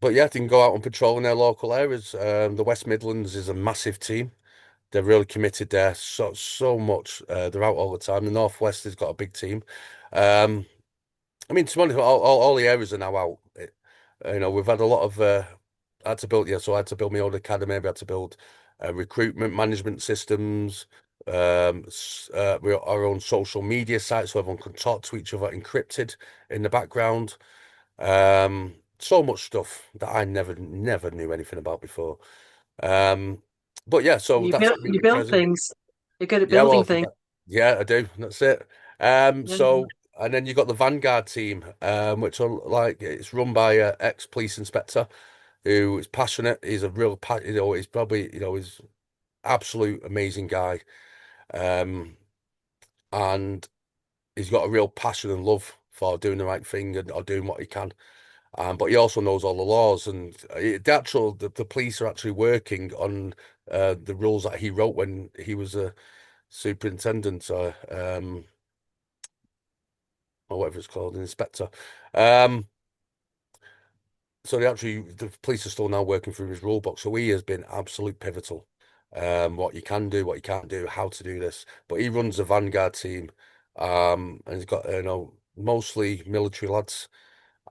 But yeah, they can go out and patrol in their local areas. The West Midlands is a massive team. They're really committed there, so much. They're out all the time. The Northwest has got a big team. Um, I mean, to be honest, all the areas are now out. We've had a lot of. I had to build, yeah. So I had to build my own academy. We had to build recruitment management systems. We got our own social media site, so everyone can talk to each other, encrypted in the background. So much stuff that I never knew anything about before. Um, but yeah, so that's You community build present. things. You're good at Yeah, building well, things. yeah, I do. That's it. Yeah. So and then you got the Vanguard team, which are like it's run by a ex-police inspector who is passionate. He's a real, he's probably, he's absolute amazing guy. Um, and he's got a real passion and love for doing the right thing and or doing what he can. But he also knows all the laws, and the police are actually working on the rules that he wrote when he was a superintendent or whatever it's called, an inspector. Um, so the police are still now working through his rule book. So he has been absolute pivotal. What you can do, what you can't do, how to do this. But he runs the Vanguard team, and he's got mostly military lads,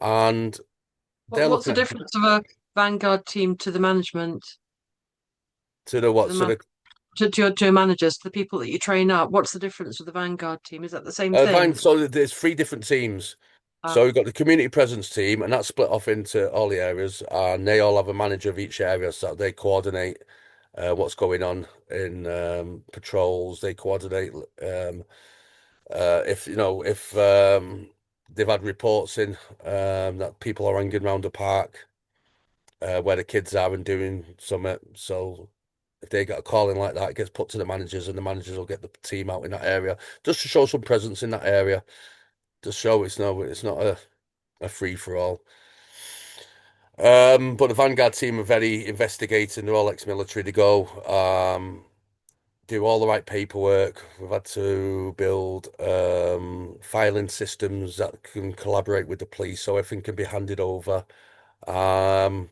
and they're What's the looking difference of a Vanguard team to the management, to the to what? the So man, the to your managers, to the people that you train up? What's the difference with the Vanguard team? Is that the same thing? Fine. So there's three different teams. So Ah, we've got the community presence team, and that's split off into all the areas, and they all have a manager of each area, so they coordinate what's going on in patrols. They coordinate if they've had reports in that people are hanging around the park where the kids are and doing something. So if they get a call in like that, it gets put to the managers, and the managers will get the team out in that area just to show some presence in that area, to show it's not a free for all. But the Vanguard team are very investigating. They're all ex-military. They go do all the right paperwork. We've had to build filing systems that can collaborate with the police, so everything can be handed over. Um,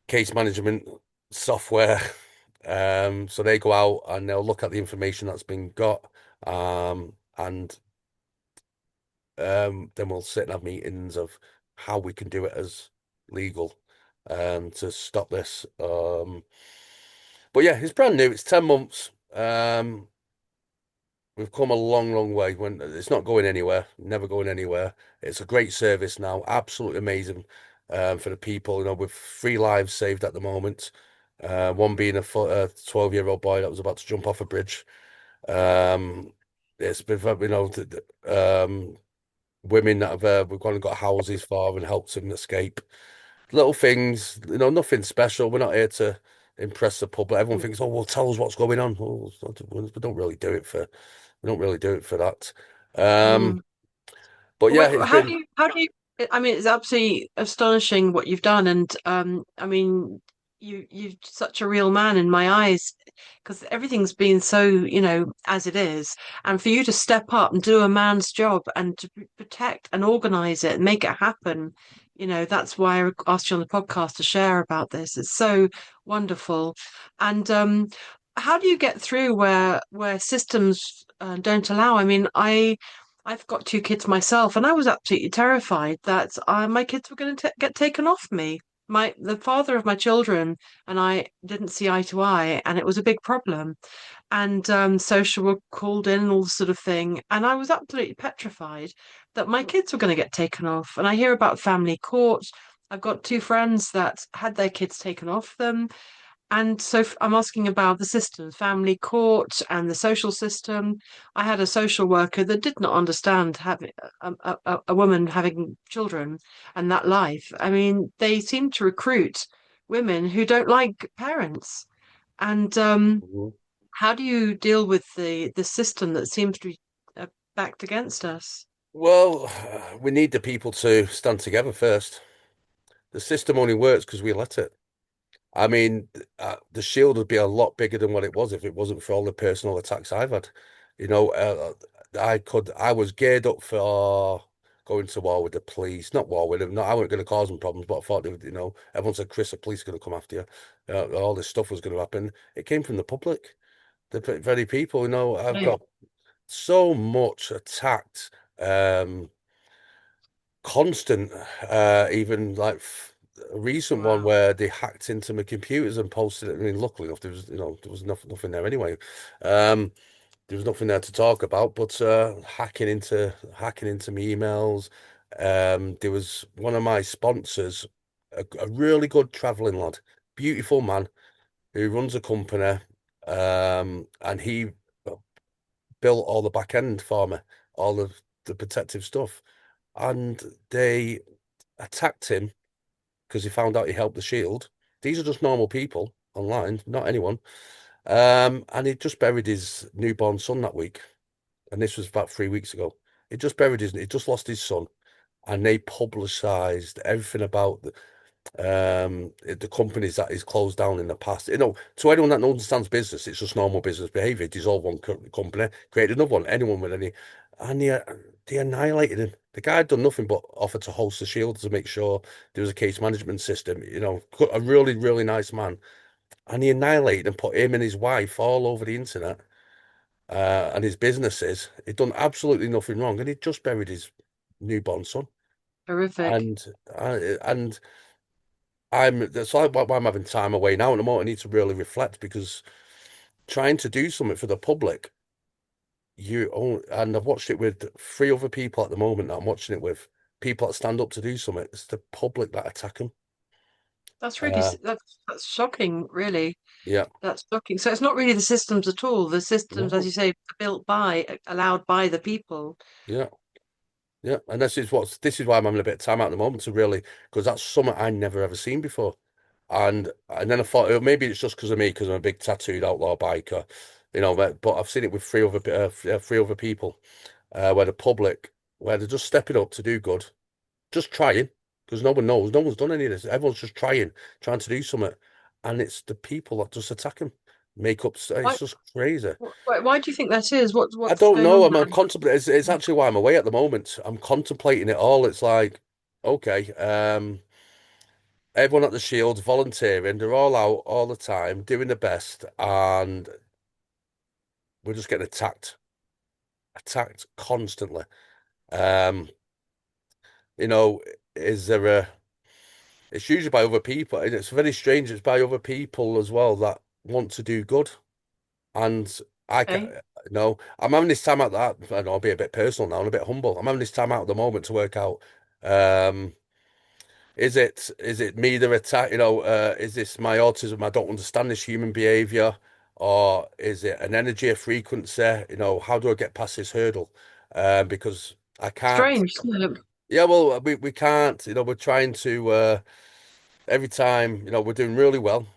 Case management software. So they go out and they'll look at the information that's been got, and then we'll sit and have meetings of how we can do it as legal, to stop this. But yeah, it's brand new. It's 10 months. We've come a long way. When it's not going anywhere, never going anywhere. It's a great service now, absolutely amazing, for the people. With 3 lives saved at the moment. One being a 12-year-old boy that was about to jump off a bridge. Um, it's been, women that have we've gone and got houses for and helped them escape. Little things, nothing special. We're not here to impress the public. Everyone thinks, oh, well, tell us what's going on. Well, we don't really do it for, we don't really do it for that. Um, mm. but yeah, Well, it's been. how do you, I mean, it's absolutely astonishing what you've done. And I mean, you're such a real man in my eyes because everything's been so, as it is. And for you to step up and do a man's job and to protect and organize it and make it happen, that's why I asked you on the podcast to share about this. It's so wonderful. And how do you get through where systems don't allow. I mean, I've got two kids myself, and I was absolutely terrified that my kids were going to get taken off me. The father of my children and I didn't see eye to eye, and it was a big problem. And social were called in and all this sort of thing, and I was absolutely petrified that my kids were going to get taken off. And I hear about family court. I've got two friends that had their kids taken off them, and so I'm asking about the system, family court and the social system. I had a social worker that did not understand having a woman having children and that life. I mean, they seem to recruit women who don't like parents. And Mhm. how do you deal with the system that seems to be backed against us? Well, we need the people to stand together first. The system only works because we let it. I mean, the shield would be a lot bigger than what it was if it wasn't for all the personal attacks I've had. You know, I was geared up for going to war with the police. Not war with them. No, I wasn't going to cause them problems, but I thought, everyone said, Chris, the police are going to come after you. All this stuff was going to happen. It came from the public, the very people. I've Yeah. got so much attacked. Um, constant, even like a recent one Wow. where they hacked into my computers and posted it. I mean, luckily enough, there was nothing there anyway. Um, there was nothing there to talk about, but hacking into my emails. There was one of my sponsors, a really good traveling lad, beautiful man who runs a company, and he built all the back end for me, all of the protective stuff, and they attacked him because he found out he helped the Shield. These are just normal people online, not anyone. And he just buried his newborn son that week, and this was about 3 weeks ago. He just lost his son, and they publicised everything about the companies that he's closed down in the past. To anyone that understands business, it's just normal business behavior. Dissolve one company, create another one. Anyone with any, and they annihilated him. The guy had done nothing but offer to host the Shield to make sure there was a case management system. A really, really nice man, and he annihilated and put him and his wife all over the internet, and his businesses. He'd done absolutely nothing wrong, and he'd just buried his newborn son. Horrific. And that's why I'm having time away now. And I need to really reflect because trying to do something for the public, and I've watched it with three other people at the moment that I'm watching it with, people that stand up to do something. It's the public that attack them. That's really Uh, that's shocking, really. yeah, That's shocking. So it's not really the systems at all. The systems, as no, you say, built by, allowed by the people. yeah, yeah. And this is why I'm having a bit of time at the moment to really, because that's something I never ever seen before. And then I thought, maybe it's just because of me, because I'm a big tattooed outlaw biker, but I've seen it with three other people, where the public, where they're just stepping up to do good, just trying, because no one knows, no one's done any of this. Everyone's just trying to do something, and it's the people that just attack them, make up. Why, It's just crazy. why do you think that is? I What's don't going know. on I'm contemplating. It's there? actually why I'm away at the moment. I'm contemplating it all. It's like, okay, everyone at the Shields volunteering. They're all out all the time, doing the best, and we're just getting attacked constantly. Um, you know, is there a? It's usually by other people, and it's very strange. It's by other people as well that want to do good, and I can Okay. no. I'm having this time out that I know I'll be a bit personal now and a bit humble. I'm having this time out at the moment to work out. Um, is it me the attack? Is this my autism? I don't understand this human behavior, or is it an energy, a frequency? How do I get past this hurdle? Because I can't. Strange, isn't it? Yeah, well, we can't. We're trying to every time. We're doing really well,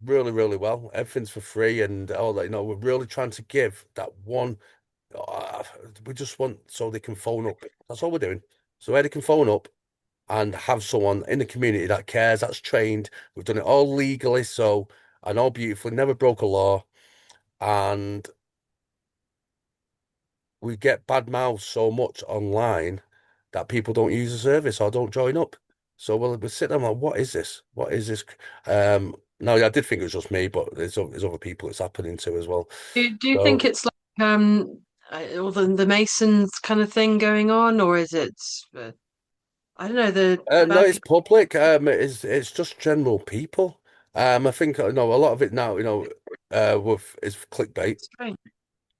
really, really well. Everything's for free and all that. We're really trying to give that one. uh, we just want so they can phone up. That's all we're doing. So where they can phone up and have someone in the community that cares, that's trained. We've done it all legally, so and all beautifully, never broke a law, and we get bad mouths so much online that people don't use the service or don't join up. So we'll sit there and like, what is this? What is this? No, I did think it was just me, but there's other people it's happening to as well. Do you think So it's like or the Masons kind of thing going on, or is it? I don't know the No, bad it's people. public. It's just general people. I think a lot of it now, with is clickbait. Strange.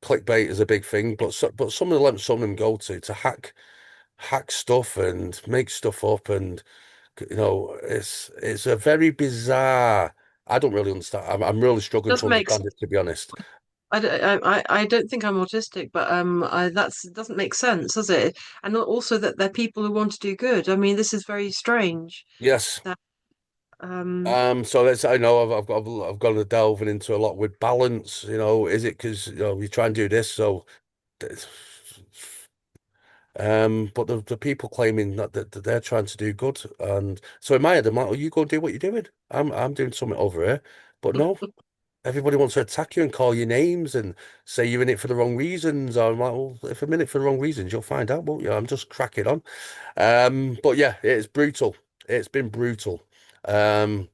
Clickbait is a big thing, but some of the lengths some of them go to hack stuff and make stuff up, and it's a very bizarre. I don't really understand. I'm really struggling to Doesn't make understand sense. it, to be honest. I don't think I'm autistic, but that's doesn't make sense, does it? And also that they're people who want to do good. I mean, this is very strange. Yes. That um, So that's I know I've got to delving into a lot with balance. Is it because we try and do this so. But the people claiming that they're trying to do good, and so in my head, I'm like, "Oh, you go and do what you're doing. I'm doing something over here." But no, everybody wants to attack you and call you names and say you're in it for the wrong reasons. I'm like, well, if I'm in it for the wrong reasons, you'll find out, won't you? I'm just cracking on. But yeah, it's brutal. It's been brutal. Um,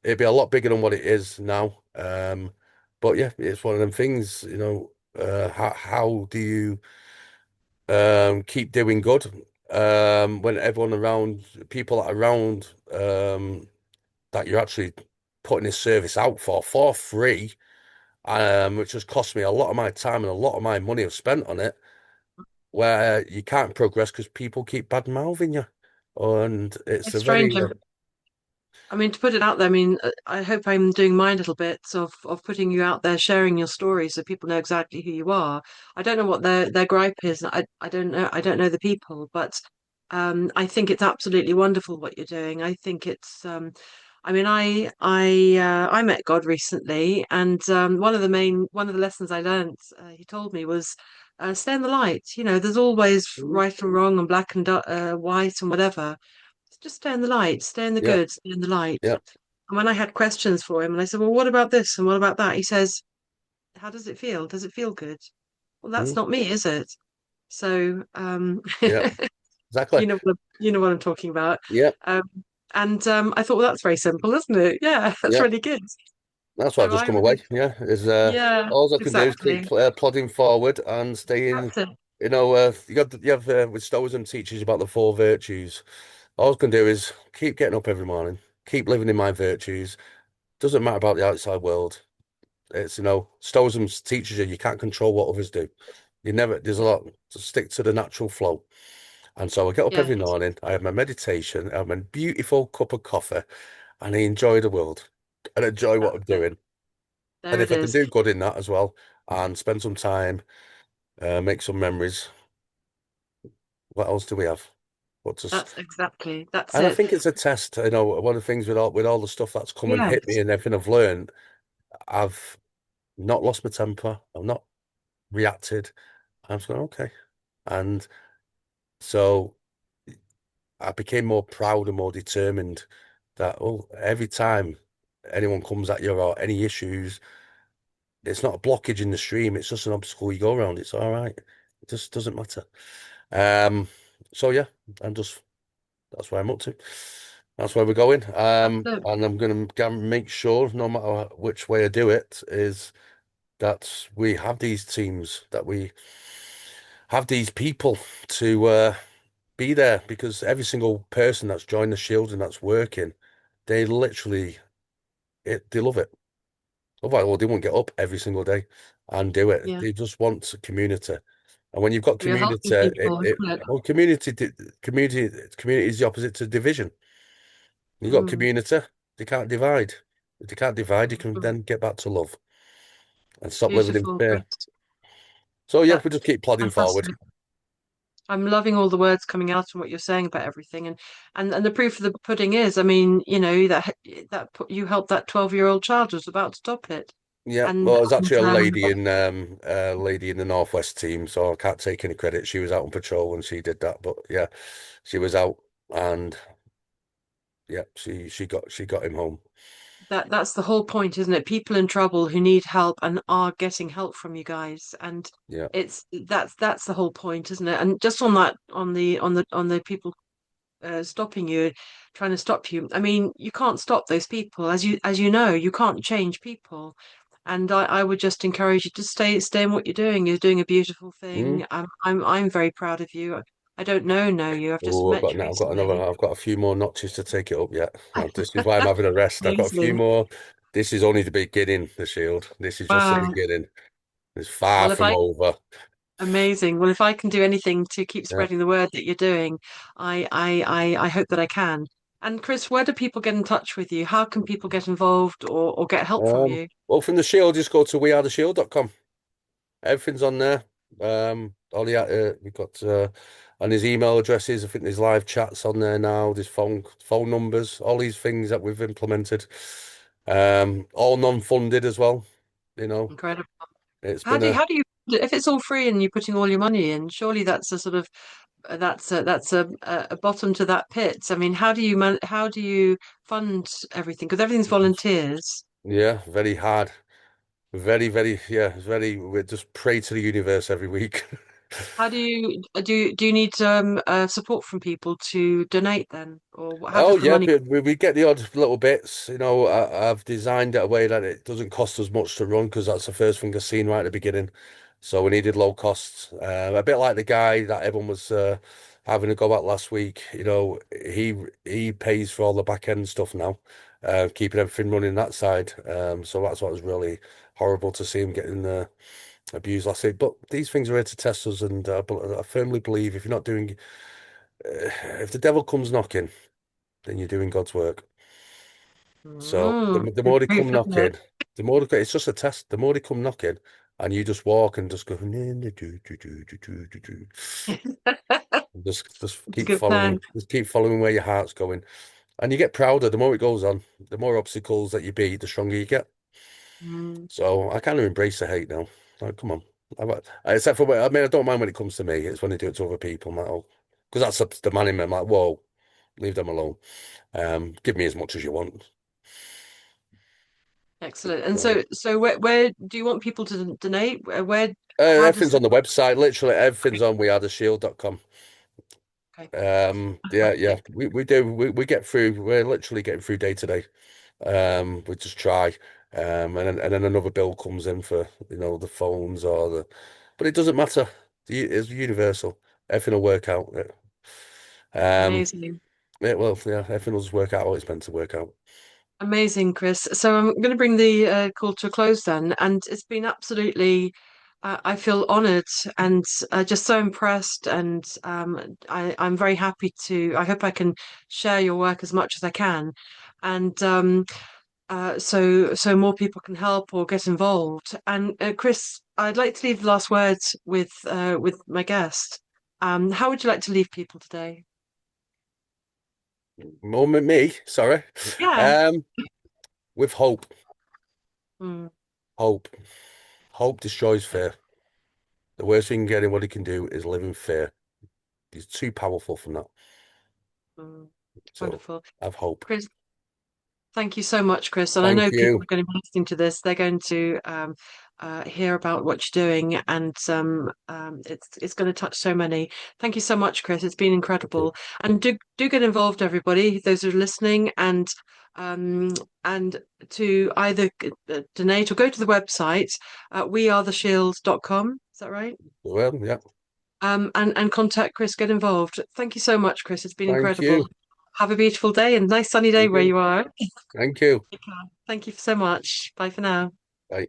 it'd be a lot bigger than what it is now. But yeah, it's one of them things. How do you? Keep doing good. When everyone around, people that are around, that you're actually putting this service out for free, which has cost me a lot of my time and a lot of my money I've spent on it, where you can't progress because people keep bad mouthing you, and it's it's a very strange. I mean, to put it out there, I mean, I hope I'm doing my little bits of putting you out there, sharing your story, so people know exactly who you are. I don't know what their gripe is. I don't know. I don't know the people, but I think it's absolutely wonderful what you're doing. I think it's. I mean, I met God recently, and one of the lessons I learned, he told me was. Stay in the light. You know, there's always right and wrong and black and white and whatever. Just stay in the light, stay in the yeah, good, stay in the light. yeah, And when I had questions for him, and I said, "Well, what about this and what about that?" He says, "How does it feel? Does it feel good?" Well, that's mm, not me, is it? So, yeah, exactly. you know what I'm talking about. Yeah, Um, and I thought, well, that's very simple, isn't it? Yeah, that's yeah. really good. That's why I've So just I come would, away. Yeah, is yeah, all I can do is keep exactly. plodding forward and staying. That's it. You have with Stoicism teaches about the four virtues. All I can do is keep getting up every morning, keep living in my virtues. Doesn't matter about the outside world. It's Stoicism teaches you can't control what others do. You never. There's a lot to stick to the natural flow. And so I get up Yeah, every morning. I have my meditation. I have my beautiful cup of coffee, and I enjoy the world and enjoy what that's I'm it. doing. And There it if I can is. do good in that as well and spend some time, make some memories, what else do we have? But just, That's and I it. think it's a test. One of the things with all the stuff that's come and hit me Yes, and everything I've learned, I've not lost my temper. I've not reacted. I'm just going, okay. And so I became more proud and more determined that, oh, every time anyone comes at you or any issues, it's not a blockage in the stream. It's just an obstacle you go around. It's all right. It just doesn't matter. Um, so yeah, I'm just that's where I'm up to. That's where we're going. that's it. And I'm gonna make sure, no matter which way I do it, is that we have these teams, that we have these people to be there because every single person that's joined the Shield and that's working, they literally they love it. Otherwise, well, they won't get up every single day and do it. Yeah, They just want community. And when you've got we're community, helping people, isn't it? well, community is the opposite to division. You've got Mm. community, they can't divide. If they can't divide, you can then get back to love and stop living in Beautiful, fear. Chris. So yeah, we That's just keep plodding forward. fantastic. I'm loving all the words coming out and what you're saying about everything, and the proof of the pudding is, I mean, you know you helped that 12-year-old child who's about to stop it, Yeah, and, well, there's and actually a lady in the Northwest team, so I can't take any credit. She was out on patrol when she did that, but yeah, she was out and yeah, she got him home. that's the whole point, isn't it? People in trouble who need help and are getting help from you guys, and Yeah, that's the whole point, isn't it? And just on that, on the people stopping you, trying to stop you. I mean, you can't stop those people, as you know, you can't change people. And I would just encourage you to stay in what you're doing. You're doing a beautiful Mm. thing. I'm very proud of you. I don't know you. I've just Oh, met you I've got another. recently. I've got a few more notches to take it up yet. This is why I'm having a rest. I've got a few Amazing. more. This is only the beginning, the Shield. This is just the Wow. beginning. It's far Well, if from I over. amazing. Well, if I can do anything to keep Yeah. spreading the word that you're doing, I hope that I can. And Chris, where do people get in touch with you? How can people get involved or get help from you? Well, from the Shield, just go to wearetheshield.com. Everything's on there. All the we've got and his email addresses. I think there's live chats on there now. There's phone numbers. All these things that we've implemented. All non-funded as well. You know, Incredible. it's been a How do you if it's all free and you're putting all your money in, surely that's a sort of that's a bottom to that pit. I mean, how do you fund everything? Because everything's volunteers. yeah, very hard. Very, yeah, it's very, we just pray to the universe every week. How do you need support from people to donate then, or how Oh does the yeah, money? but we get the odd little bits. You know, I've designed it a way that it doesn't cost us much to run because that's the first thing I seen right at the beginning. So we needed low costs. A bit like the guy that everyone was having a go at last week. You know, he pays for all the back end stuff now, keeping everything running that side. So that's what was really horrible to see him getting abused last week. But these things are here to test us, and I firmly believe if you're not doing, if the devil comes knocking, then you're doing God's work. So Mm, the more they proof, come isn't it? knocking, the more it's just a test. The more they come knocking, and you just walk and just go, and just It's a keep good plan. following, where your heart's going, and you get prouder. The more it goes on, the more obstacles that you beat, the stronger you get. Mm. So I kind of embrace the hate now. Like, come on. Except for I mean, I don't mind when it comes to me. It's when they do it to other people. I'm like, oh, because that's the man in me. I'm like, whoa, leave them alone. Give me as much as you want. Excellent. And So, so where do you want people to donate? How does everything's the on the website. Literally everything's on wearethishield.com. okay, Yeah. fantastic. We get through. We're literally getting through day to day. We just try. And then another bill comes in for, the phones but it doesn't matter. It's universal. Everything will work out. Um, Amazing. yeah, everything will just work out how it's meant to work out. Amazing, Chris. So I'm going to bring the call to a close then. And it's been absolutely, I feel honored and just so impressed. And I'm very happy I hope I can share your work as much as I can. And so more people can help or get involved. And Chris, I'd like to leave the last words with my guest. How would you like to leave people today? Moment me, sorry. Yeah. Um, with hope. Mm, Hope. Hope destroys fear. The worst thing anybody can do is live in fear. He's too powerful from that. mm. So Wonderful. have hope. Chris, thank you so much, Chris. And I Thank know people you. are going to be listening to this. They're going to hear about what you're doing, and it's going to touch so many. Thank you so much, Chris. It's been Thank you. incredible. And do get involved, everybody. Those who are listening, um, and to either donate or go to the website wearetheshield.com. Is that right? Well, yeah. And contact Chris. Get involved. Thank you so much, Chris. It's been Thank incredible. you. Have a beautiful day and nice sunny day Thank where you. you are. Thank you. Take care. Thank you so much. Bye for now. Bye.